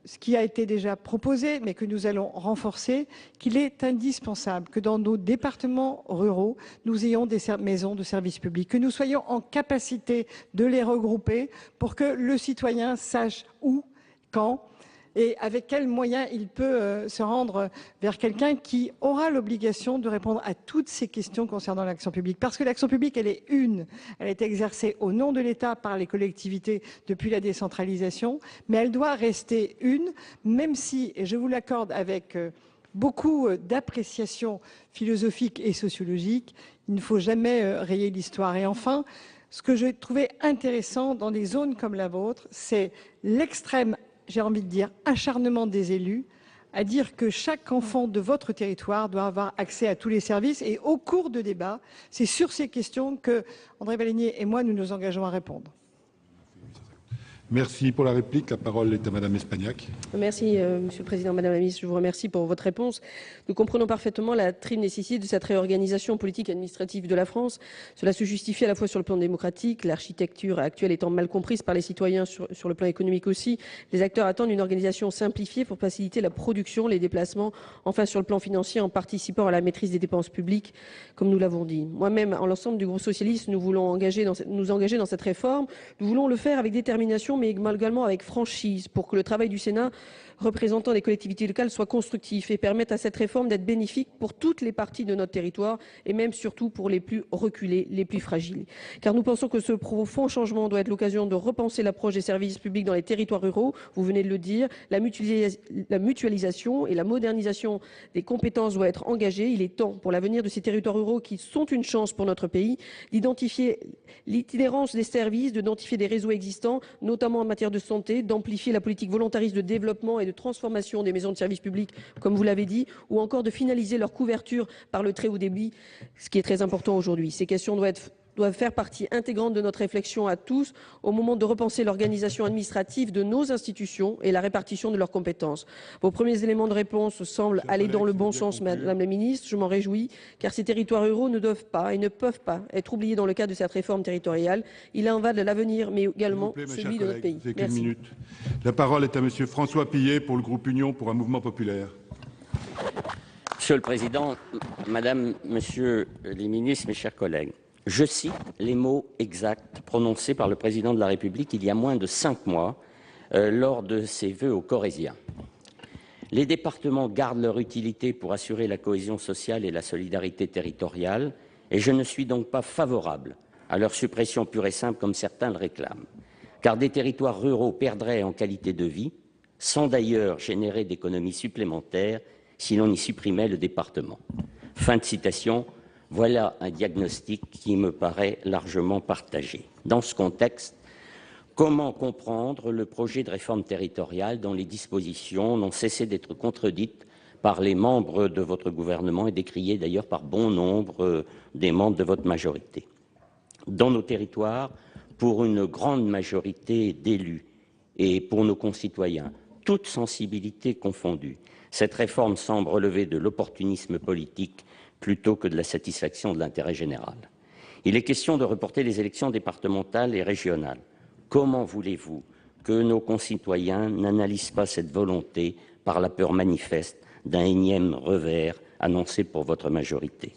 ce qui a été déjà proposé, mais que nous allons renforcer, qu'il est indispensable que dans nos départements ruraux, nous ayons des maisons de services publics, que nous soyons en capacité de les regrouper pour que le citoyen sache où, quand, et avec quels moyens il peut se rendre vers quelqu'un qui aura l'obligation de répondre à toutes ces questions concernant l'action publique. Parce que l'action publique, elle est exercée au nom de l'État par les collectivités depuis la décentralisation, mais elle doit rester une, même si, et je vous l'accorde avec beaucoup d'appréciation philosophique et sociologique, il ne faut jamais rayer l'histoire. Et enfin, ce que j'ai trouvé intéressant dans des zones comme la vôtre, c'est l'extrême, j'ai envie de dire, acharnement des élus à dire que chaque enfant de votre territoire doit avoir accès à tous les services. Et au cours de débat, c'est sur ces questions que André Vallinier et moi, nous nous engageons à répondre. Merci pour la réplique. La parole est à Madame Espagnac. Merci, Monsieur le Président. Madame la Ministre, je vous remercie pour votre réponse. Nous comprenons parfaitement la triple nécessité de cette réorganisation politique et administrative de la France. Cela se justifie à la fois sur le plan démocratique, l'architecture actuelle étant mal comprise par les citoyens sur le plan économique aussi. Les acteurs attendent une organisation simplifiée pour faciliter la production, les déplacements, enfin sur le plan financier en participant à la maîtrise des dépenses publiques, comme nous l'avons dit. Moi-même, en l'ensemble du groupe socialiste, nous voulons nous engager dans cette réforme. Nous voulons le faire avec détermination, mais également avec franchise, pour que le travail du Sénat représentant les collectivités locales soit constructif et permette à cette réforme d'être bénéfique pour toutes les parties de notre territoire et même surtout pour les plus reculés, les plus fragiles. Car nous pensons que ce profond changement doit être l'occasion de repenser l'approche des services publics dans les territoires ruraux, vous venez de le dire, la mutualisation et la modernisation des compétences doit être engagée. Il est temps pour l'avenir de ces territoires ruraux qui sont une chance pour notre pays d'identifier l'itinérance des services, d'identifier des réseaux existants, notamment en matière de santé, d'amplifier la politique volontariste de développement et de transformation des maisons de services publics, comme vous l'avez dit, ou encore de finaliser leur couverture par le très haut débit, ce qui est très important aujourd'hui. Ces questions doivent faire partie intégrante de notre réflexion à tous au moment de repenser l'organisation administrative de nos institutions et la répartition de leurs compétences. Vos premiers éléments de réponse semblent aller dans le bon sens, Madame la Ministre. Je m'en réjouis, car ces territoires ruraux ne doivent pas et ne peuvent pas être oubliés dans le cadre de cette réforme territoriale. Il en va de l'avenir, mais également celui de notre pays. Merci. La parole est à Monsieur François Pillet pour le groupe Union pour un mouvement populaire. Monsieur le Président, Madame, Monsieur les ministres, mes chers collègues, je cite les mots exacts prononcés par le Président de la République il y a moins de 5 mois lors de ses vœux aux Corésiens. Les départements gardent leur utilité pour assurer la cohésion sociale et la solidarité territoriale, et je ne suis donc pas favorable à leur suppression pure et simple comme certains le réclament. Car des territoires ruraux perdraient en qualité de vie, sans d'ailleurs générer d'économies supplémentaires si l'on y supprimait le département. Fin de citation. Voilà un diagnostic qui me paraît largement partagé. Dans ce contexte, comment comprendre le projet de réforme territoriale dont les dispositions n'ont cessé d'être contredites par les membres de votre gouvernement et décriées d'ailleurs par bon nombre des membres de votre majorité? Dans nos territoires, pour une grande majorité d'élus et pour nos concitoyens, toutes sensibilités confondues, cette réforme semble relever de l'opportunisme politique plutôt que de la satisfaction de l'intérêt général. Il est question de reporter les élections départementales et régionales. Comment voulez-vous que nos concitoyens n'analysent pas cette volonté par la peur manifeste d'un énième revers annoncé pour votre majorité?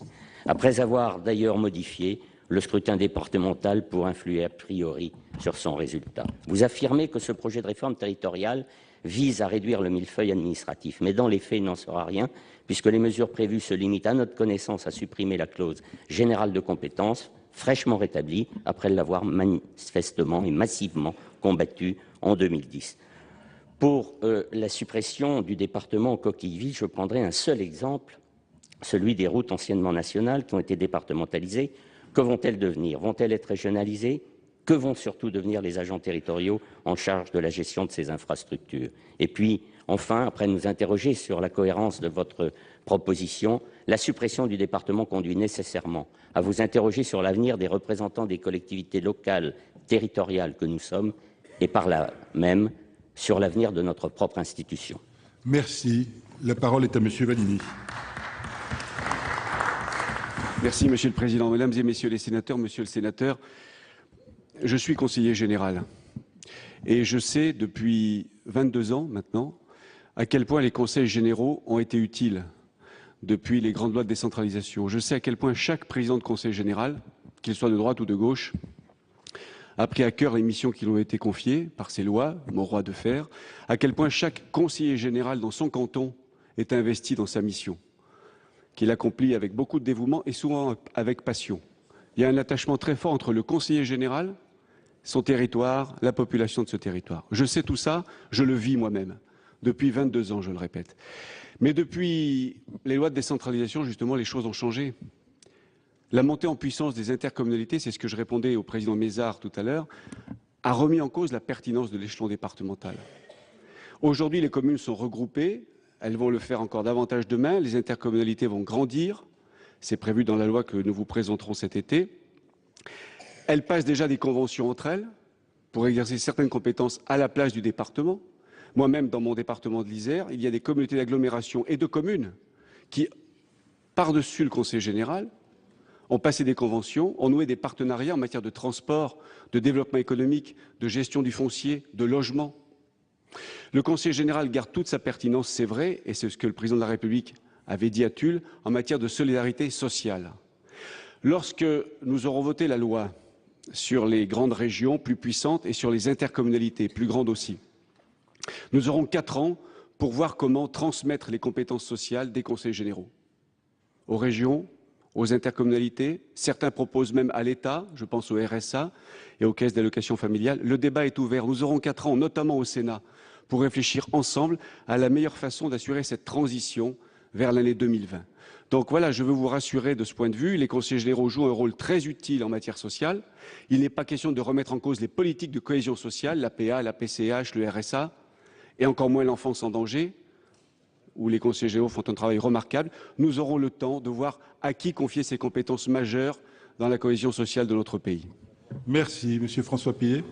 Après avoir d'ailleurs modifié le scrutin départemental pour influer a priori sur son résultat. Vous affirmez que ce projet de réforme territoriale vise à réduire le millefeuille administratif, mais dans les faits, il n'en sera rien, puisque les mesures prévues se limitent à notre connaissance à supprimer la clause générale de compétence, fraîchement rétablie après l'avoir manifestement et massivement combattue en 2010. Pour la suppression du département coquille vide, je prendrai un seul exemple, celui des routes anciennement nationales qui ont été départementalisées. Que vont-elles devenir? Vont-elles être régionalisées? Que vont surtout devenir les agents territoriaux en charge de la gestion de ces infrastructures? Et puis, enfin, après nous interroger sur la cohérence de votre proposition, la suppression du département conduit nécessairement à vous interroger sur l'avenir des représentants des collectivités locales, territoriales que nous sommes, et par là même sur l'avenir de notre propre institution. Merci. La parole est à Monsieur Vallini. Merci, Monsieur le Président. Mesdames et Messieurs les sénateurs, Monsieur le Sénateur, je suis conseiller général et je sais depuis 22 ans maintenant à quel point les conseils généraux ont été utiles depuis les grandes lois de décentralisation. Je sais à quel point chaque président de conseil général, qu'il soit de droite ou de gauche, a pris à cœur les missions qui lui ont été confiées par ces lois, mon roi de fer, à quel point chaque conseiller général dans son canton est investi dans sa mission, qu'il accomplit avec beaucoup de dévouement et souvent avec passion. Il y a un attachement très fort entre le conseiller général, son territoire, la population de ce territoire. Je sais tout ça, je le vis moi-même, depuis 22 ans, je le répète. Mais depuis les lois de décentralisation, justement, les choses ont changé. La montée en puissance des intercommunalités, c'est ce que je répondais au président Mézard tout à l'heure, a remis en cause la pertinence de l'échelon départemental. Aujourd'hui, les communes sont regroupées, elles vont le faire encore davantage demain, les intercommunalités vont grandir, c'est prévu dans la loi que nous vous présenterons cet été. Elles passent déjà des conventions entre elles, pour exercer certaines compétences à la place du département. Moi-même, dans mon département de l'Isère, il y a des communautés d'agglomération et de communes qui, par-dessus le Conseil général, ont passé des conventions, ont noué des partenariats en matière de transport, de développement économique, de gestion du foncier, de logement. Le Conseil général garde toute sa pertinence, c'est vrai, et c'est ce que le président de la République avait dit à Tulle, en matière de solidarité sociale. Lorsque nous aurons voté la loi sur les grandes régions plus puissantes et sur les intercommunalités plus grandes aussi, nous aurons 4 ans pour voir comment transmettre les compétences sociales des conseils généraux aux régions, aux intercommunalités. Certains proposent même à l'État, je pense au RSA et aux caisses d'allocation familiale. Le débat est ouvert. Nous aurons 4 ans, notamment au Sénat, pour réfléchir ensemble à la meilleure façon d'assurer cette transition vers l'année 2020. Donc voilà, je veux vous rassurer de ce point de vue. Les conseillers généraux jouent un rôle très utile en matière sociale. Il n'est pas question de remettre en cause les politiques de cohésion sociale, l'APA, la PCH, le RSA, et encore moins l'enfance en danger, où les conseillers généraux font un travail remarquable. Nous aurons le temps de voir à qui confier ces compétences majeures dans la cohésion sociale de notre pays. Merci. Monsieur François Pillet.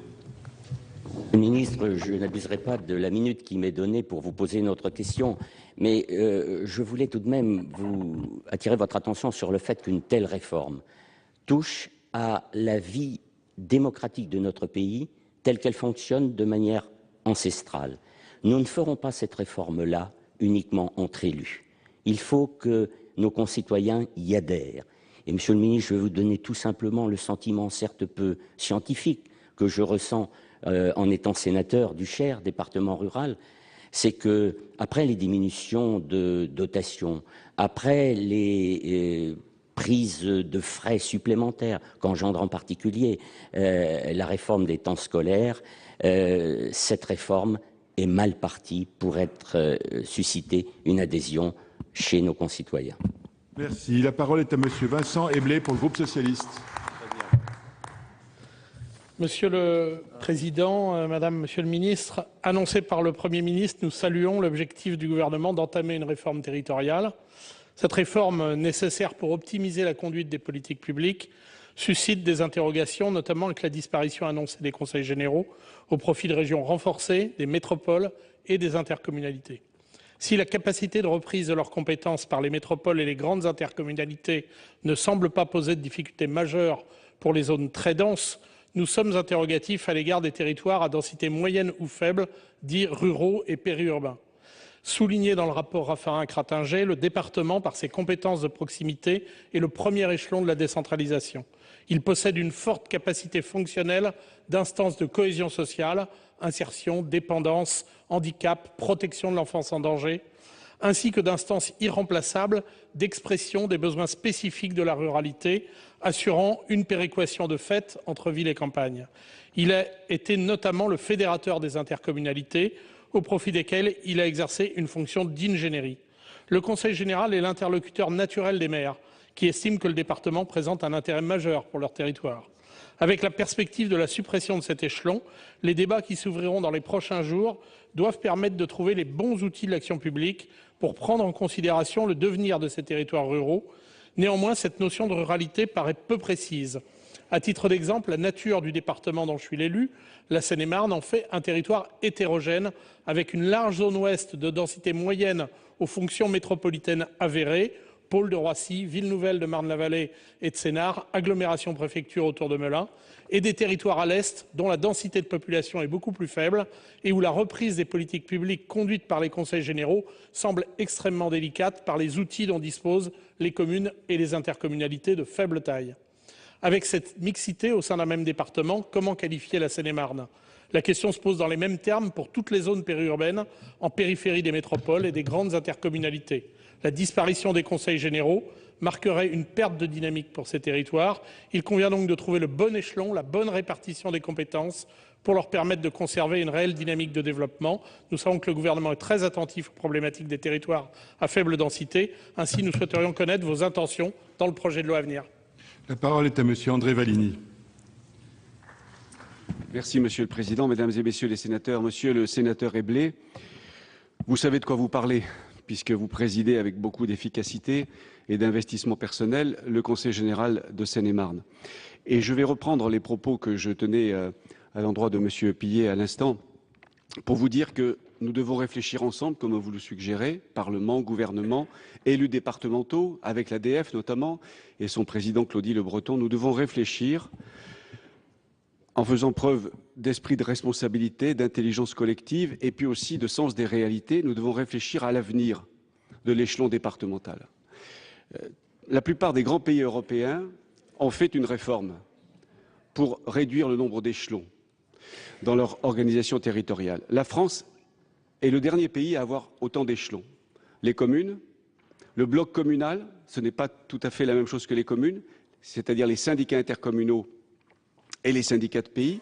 Monsieur le ministre, je n'abuserai pas de la minute qui m'est donnée pour vous poser une autre question, mais je voulais tout de même vous attirer votre attention sur le fait qu'une telle réforme touche à la vie démocratique de notre pays telle qu'elle fonctionne de manière ancestrale. Nous ne ferons pas cette réforme-là uniquement entre élus. Il faut que nos concitoyens y adhèrent. Et, Monsieur le ministre, je vais vous donner tout simplement le sentiment, certes peu scientifique, que je ressens en étant sénateur du Cher, département rural, c'est que après les diminutions de dotation, après les prises de frais supplémentaires qu'engendre en particulier la réforme des temps scolaires, cette réforme est mal partie pour être susciter une adhésion chez nos concitoyens. Merci. La parole est à Monsieur Vincent Eblé pour le groupe socialiste. Monsieur le Président, Madame, Monsieur le Ministre, annoncé par le Premier ministre, nous saluons l'objectif du gouvernement d'entamer une réforme territoriale. Cette réforme, nécessaire pour optimiser la conduite des politiques publiques, suscite des interrogations, notamment avec la disparition annoncée des conseils généraux au profit de régions renforcées, des métropoles et des intercommunalités. Si la capacité de reprise de leurs compétences par les métropoles et les grandes intercommunalités ne semble pas poser de difficultés majeures pour les zones très denses, nous sommes interrogatifs à l'égard des territoires à densité moyenne ou faible, dits ruraux et périurbains. Souligné dans le rapport Raffarin-Cratinger, le département, par ses compétences de proximité, est le premier échelon de la décentralisation. Il possède une forte capacité fonctionnelle d'instances de cohésion sociale, insertion, dépendance, handicap, protection de l'enfance en danger, ainsi que d'instances irremplaçables d'expression des besoins spécifiques de la ruralité, assurant une péréquation de fait entre ville et campagne. Il a été notamment le fédérateur des intercommunalités, au profit desquelles il a exercé une fonction d'ingénierie. Le Conseil général est l'interlocuteur naturel des maires, qui estiment que le département présente un intérêt majeur pour leur territoire. Avec la perspective de la suppression de cet échelon, les débats qui s'ouvriront dans les prochains jours doivent permettre de trouver les bons outils de l'action publique pour prendre en considération le devenir de ces territoires ruraux. Néanmoins, cette notion de ruralité paraît peu précise. À titre d'exemple, la nature du département dont je suis l'élu, la Seine-et-Marne, en fait un territoire hétérogène, avec une large zone ouest de densité moyenne aux fonctions métropolitaines avérées, pôle de Roissy, ville nouvelle de Marne-la-Vallée et de Sénart, agglomération préfecture autour de Melun, et des territoires à l'est dont la densité de population est beaucoup plus faible et où la reprise des politiques publiques conduites par les conseils généraux semble extrêmement délicate par les outils dont disposent les communes et les intercommunalités de faible taille. Avec cette mixité au sein d'un même département, comment qualifier la Seine-et-Marne ? La question se pose dans les mêmes termes pour toutes les zones périurbaines, en périphérie des métropoles et des grandes intercommunalités. La disparition des conseils généraux marquerait une perte de dynamique pour ces territoires. Il convient donc de trouver le bon échelon, la bonne répartition des compétences pour leur permettre de conserver une réelle dynamique de développement. Nous savons que le gouvernement est très attentif aux problématiques des territoires à faible densité. Ainsi, nous souhaiterions connaître vos intentions dans le projet de loi à venir. La parole est à Monsieur André Valigny. Merci Monsieur le Président, Mesdames et Messieurs les sénateurs. Monsieur le sénateur Eblé, vous savez de quoi vous parlez, puisque vous présidez avec beaucoup d'efficacité et d'investissement personnel le Conseil général de Seine-et-Marne. Et je vais reprendre les propos que je tenais à l'endroit de M. Pillet à l'instant, pour vous dire que nous devons réfléchir ensemble, comme vous le suggérez, Parlement, gouvernement, élus départementaux, avec l'ADF notamment, et son président Claudie Le Breton. Nous devons réfléchir en faisant preuve d'esprit de responsabilité, d'intelligence collective, et puis aussi de sens des réalités. Nous devons réfléchir à l'avenir de l'échelon départemental. La plupart des grands pays européens ont fait une réforme pour réduire le nombre d'échelons dans leur organisation territoriale. La France est le dernier pays à avoir autant d'échelons. Les communes, le bloc communal, ce n'est pas tout à fait la même chose que les communes, c'est-à-dire les syndicats intercommunaux et les syndicats de pays.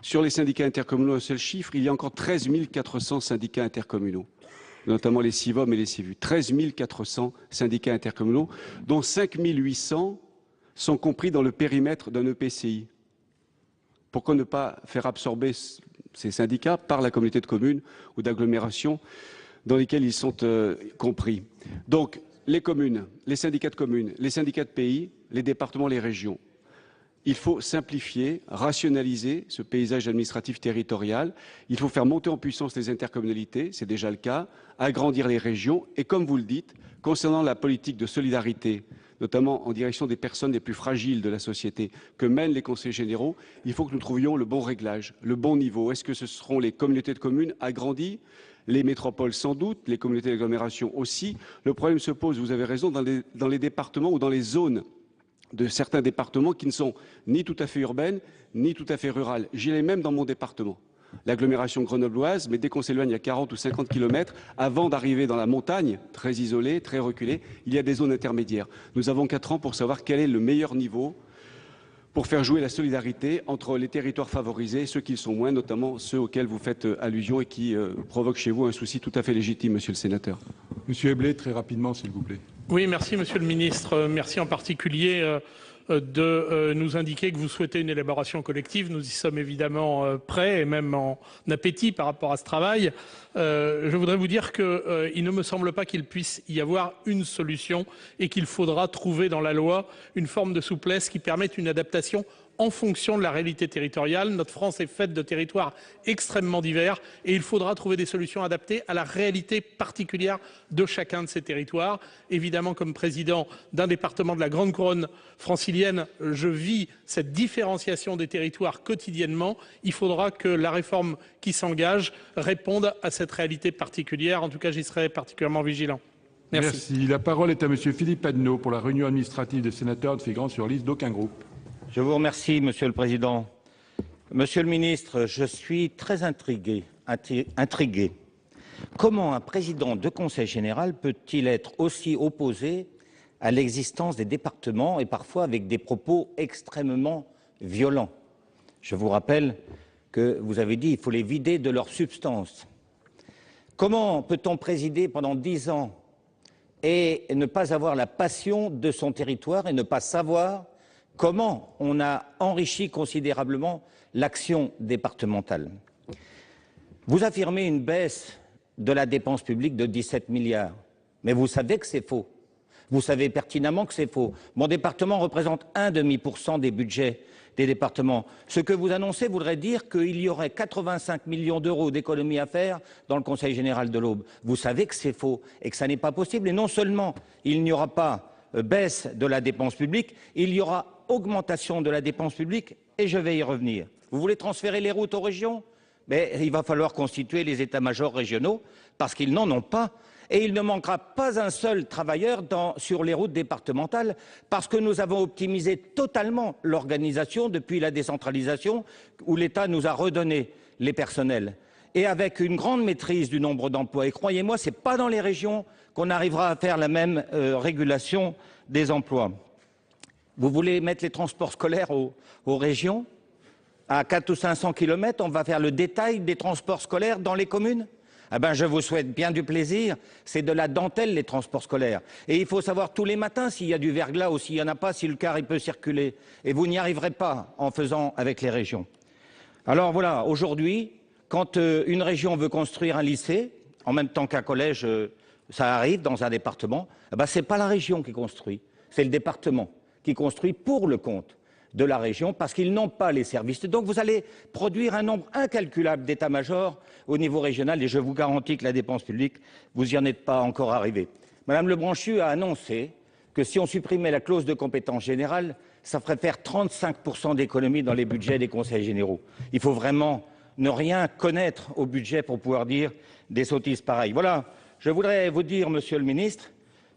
Sur les syndicats intercommunaux, un seul chiffre, il y a encore 13 400 syndicats intercommunaux, notamment les CIVOM et les CIVU. 13 400 syndicats intercommunaux, dont 5 800 sont compris dans le périmètre d'un EPCI. Pourquoi ne pas faire absorber ces syndicats par la communauté de communes ou d'agglomération dans lesquels ils sont compris? Donc, les communes, les syndicats de communes, les syndicats de pays, les départements, les régions. Il faut simplifier, rationaliser ce paysage administratif territorial. Il faut faire monter en puissance les intercommunalités, c'est déjà le cas, agrandir les régions. Et comme vous le dites, concernant la politique de solidarité, notamment en direction des personnes les plus fragiles de la société, que mènent les conseils généraux, il faut que nous trouvions le bon réglage, le bon niveau. Est-ce que ce seront les communautés de communes agrandies, les métropoles sans doute, les communautés d'agglomération aussi? Le problème se pose, vous avez raison, dans les départements ou dans les zones de certains départements qui ne sont ni tout à fait urbaines, ni tout à fait rurales. J'y ai même dans mon département, l'agglomération grenobloise, mais dès qu'on s'éloigne à 40 ou 50 km, avant d'arriver dans la montagne, très isolée, très reculée, il y a des zones intermédiaires. Nous avons 4 ans pour savoir quel est le meilleur niveau pour faire jouer la solidarité entre les territoires favorisés et ceux qui le sont moins, notamment ceux auxquels vous faites allusion et qui provoquent chez vous un souci tout à fait légitime, Monsieur le Sénateur. Monsieur Eblé, très rapidement, s'il vous plaît. Oui, merci Monsieur le Ministre. Merci en particulier de nous indiquer que vous souhaitez une élaboration collective. Nous y sommes évidemment prêts et même en appétit par rapport à ce travail. Je voudrais vous dire qu'il ne me semble pas qu'il puisse y avoir une solution et qu'il faudra trouver dans la loi une forme de souplesse qui permette une adaptation en fonction de la réalité territoriale. Notre France est faite de territoires extrêmement divers et il faudra trouver des solutions adaptées à la réalité particulière de chacun de ces territoires. Évidemment, comme président d'un département de la Grande Couronne francilienne, je vis cette différenciation des territoires quotidiennement. Il faudra que la réforme qui s'engage réponde à cette réalité particulière. En tout cas, j'y serai particulièrement vigilant. Merci. La parole est à Monsieur Philippe Adneau pour la réunion administrative des sénateurs ne figurant sur liste d'aucun groupe. Je vous remercie, Monsieur le Président. Monsieur le Ministre, je suis très intrigué. Comment un président de Conseil général peut-il être aussi opposé à l'existence des départements et parfois avec des propos extrêmement violents? Je vous rappelle que vous avez dit qu'il faut les vider de leur substance. Comment peut-on présider pendant 10 ans et ne pas avoir la passion de son territoire et ne pas savoir comment on a enrichi considérablement l'action départementale? Vous affirmez une baisse de la dépense publique de 17 milliards, mais vous savez que c'est faux. Vous savez pertinemment que c'est faux. Mon département représente 1,5% des budgets des départements. Ce que vous annoncez voudrait dire qu'il y aurait 85 millions d'euros d'économies à faire dans le Conseil général de l'Aube. Vous savez que c'est faux et que ça n'est pas possible. Et non seulement il n'y aura pas baisse de la dépense publique, il y aura augmentation de la dépense publique, et je vais y revenir. Vous voulez transférer les routes aux régions? Mais il va falloir constituer les états-majors régionaux, parce qu'ils n'en ont pas. Et il ne manquera pas un seul travailleur sur les routes départementales, parce que nous avons optimisé totalement l'organisation depuis la décentralisation, où l'État nous a redonné les personnels. Et avec une grande maîtrise du nombre d'emplois. Et croyez-moi, ce n'est pas dans les régions qu'on arrivera à faire la même régulation des emplois. Vous voulez mettre les transports scolaires aux régions? À 400 ou 500 km, on va faire le détail des transports scolaires dans les communes? Eh ben, je vous souhaite bien du plaisir. C'est de la dentelle, les transports scolaires. Et il faut savoir tous les matins s'il y a du verglas ou s'il n'y en a pas, si le car il peut circuler. Et vous n'y arriverez pas en faisant avec les régions. Alors voilà, aujourd'hui, quand une région veut construire un lycée, en même temps qu'un collège, ça arrive dans un département, eh ben, ce n'est pas la région qui construit, c'est le département qui construit pour le compte de la région parce qu'ils n'ont pas les services. Donc vous allez produire un nombre incalculable d'états-majors au niveau régional et je vous garantis que la dépense publique, vous n'y en êtes pas encore arrivé. Madame Lebranchu a annoncé que si on supprimait la clause de compétence générale, ça ferait faire 35% d'économies dans les budgets des conseils généraux. Il faut vraiment ne rien connaître au budget pour pouvoir dire des sottises pareilles. Voilà, je voudrais vous dire, Monsieur le Ministre,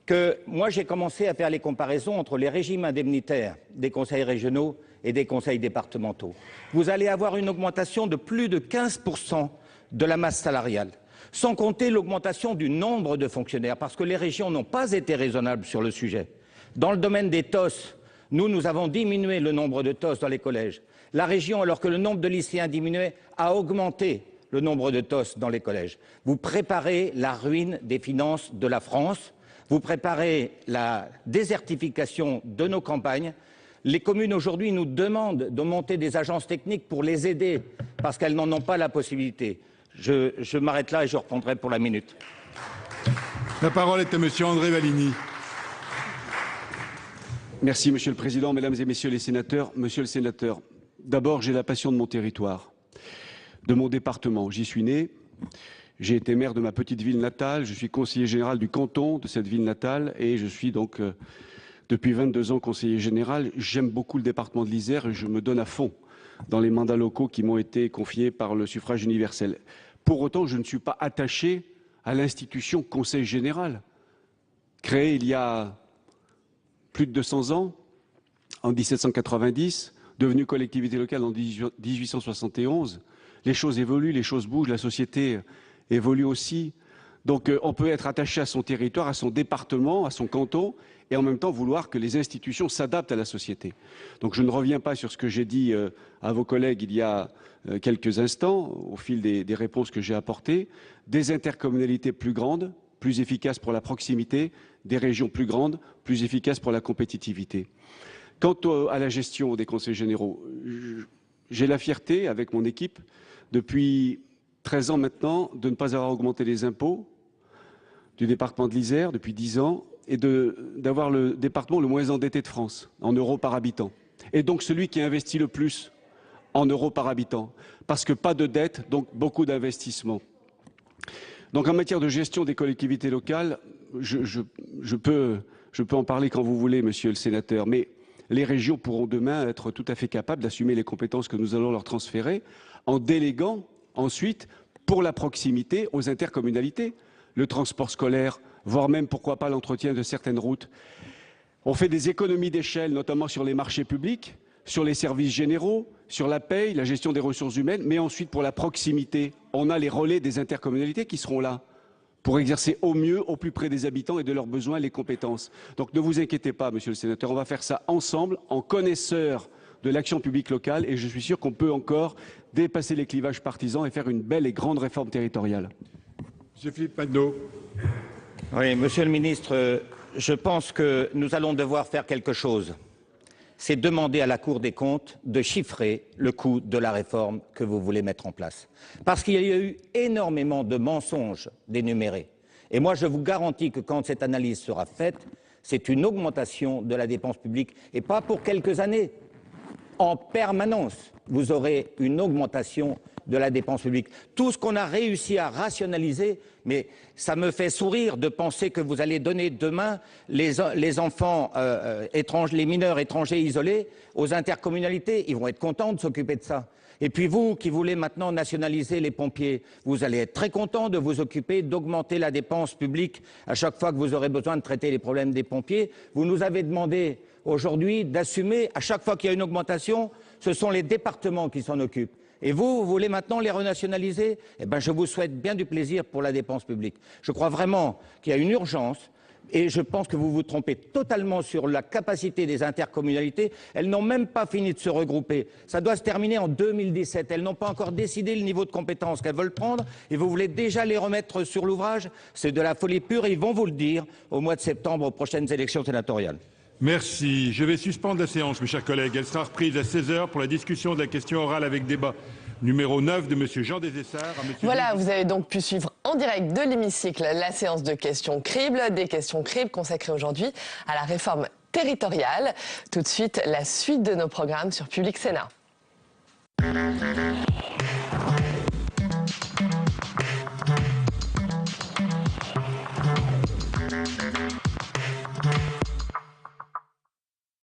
que moi j'ai commencé à faire les comparaisons entre les régimes indemnitaires des conseils régionaux et des conseils départementaux. Vous allez avoir une augmentation de plus de 15% de la masse salariale, sans compter l'augmentation du nombre de fonctionnaires, parce que les régions n'ont pas été raisonnables sur le sujet. Dans le domaine des TOS, nous avons diminué le nombre de TOS dans les collèges. La région, alors que le nombre de lycéens diminuait, a augmenté le nombre de TOS dans les collèges. Vous préparez la ruine des finances de la France. Vous préparez la désertification de nos campagnes. Les communes aujourd'hui nous demandent de monter des agences techniques pour les aider parce qu'elles n'en ont pas la possibilité. Je m'arrête là et je reprendrai pour la minute. La parole est à Monsieur André Valigny. Merci Monsieur le Président, Mesdames et Messieurs les sénateurs. Monsieur le sénateur, d'abord j'ai la passion de mon territoire, de mon département. J'y suis né. J'ai été maire de ma petite ville natale, je suis conseiller général du canton de cette ville natale et je suis donc depuis 22 ans conseiller général. J'aime beaucoup le département de l'Isère et je me donne à fond dans les mandats locaux qui m'ont été confiés par le suffrage universel. Pour autant, je ne suis pas attaché à l'institution Conseil général, créée il y a plus de 200 ans, en 1790, devenue collectivité locale en 1871. Les choses évoluent, les choses bougent, la société évolue aussi. Donc on peut être attaché à son territoire, à son département, à son canton, et en même temps vouloir que les institutions s'adaptent à la société. Donc je ne reviens pas sur ce que j'ai dit à vos collègues il y a quelques instants, au fil des réponses que j'ai apportées. Des intercommunalités plus grandes, plus efficaces pour la proximité, des régions plus grandes, plus efficaces pour la compétitivité. Quant à la gestion des conseils généraux, j'ai la fierté, avec mon équipe, depuis 13 ans maintenant, de ne pas avoir augmenté les impôts du département de l'Isère depuis 10 ans et d'avoir le département le moins endetté de France, en euros par habitant. Et donc celui qui investit le plus en euros par habitant. Parce que pas de dette, donc beaucoup d'investissements. Donc en matière de gestion des collectivités locales, je peux en parler quand vous voulez, monsieur le sénateur, mais les régions pourront demain être tout à fait capables d'assumer les compétences que nous allons leur transférer en déléguant ensuite, pour la proximité, aux intercommunalités, le transport scolaire, voire même, pourquoi pas, l'entretien de certaines routes. On fait des économies d'échelle, notamment sur les marchés publics, sur les services généraux, sur la paye, la gestion des ressources humaines, mais ensuite, pour la proximité, on a les relais des intercommunalités qui seront là pour exercer au mieux, au plus près des habitants et de leurs besoins, les compétences. Donc ne vous inquiétez pas, monsieur le sénateur, on va faire ça ensemble, en connaisseurs de l'action publique locale, et je suis sûr qu'on peut encore dépasser les clivages partisans et faire une belle et grande réforme territoriale. Monsieur Philippe Madot. Oui, monsieur le ministre, je pense que nous allons devoir faire quelque chose. C'est demander à la Cour des comptes de chiffrer le coût de la réforme que vous voulez mettre en place. Parce qu'il y a eu énormément de mensonges dénumérés. Et moi, je vous garantis que quand cette analyse sera faite, c'est une augmentation de la dépense publique, et pas pour quelques années. En permanence, vous aurez une augmentation de la dépense publique. Tout ce qu'on a réussi à rationaliser, mais ça me fait sourire de penser que vous allez donner demain les enfants étrangers, les mineurs étrangers isolés aux intercommunalités. Ils vont être contents de s'occuper de ça. Et puis vous, qui voulez maintenant nationaliser les pompiers, vous allez être très contents de vous occuper d'augmenter la dépense publique à chaque fois que vous aurez besoin de traiter les problèmes des pompiers. Vous nous avez demandé aujourd'hui d'assumer, à chaque fois qu'il y a une augmentation, ce sont les départements qui s'en occupent. Et vous voulez maintenant les renationaliser? Eh bien, je vous souhaite bien du plaisir pour la dépense publique. Je crois vraiment qu'il y a une urgence. Et je pense que vous vous trompez totalement sur la capacité des intercommunalités. Elles n'ont même pas fini de se regrouper. Ça doit se terminer en 2017. Elles n'ont pas encore décidé le niveau de compétences qu'elles veulent prendre. Et vous voulez déjà les remettre sur l'ouvrage? C'est de la folie pure. Et ils vont vous le dire au mois de septembre, aux prochaines élections sénatoriales. Merci. Je vais suspendre la séance, mes chers collègues. Elle sera reprise à 16 h pour la discussion de la question orale avec débat numéro 9 de M. Jean Desessarts. Voilà, vous avez donc pu suivre en direct de l'hémicycle la séance de questions cribles, des questions cribles consacrées aujourd'hui à la réforme territoriale. Tout de suite, la suite de nos programmes sur Public Sénat.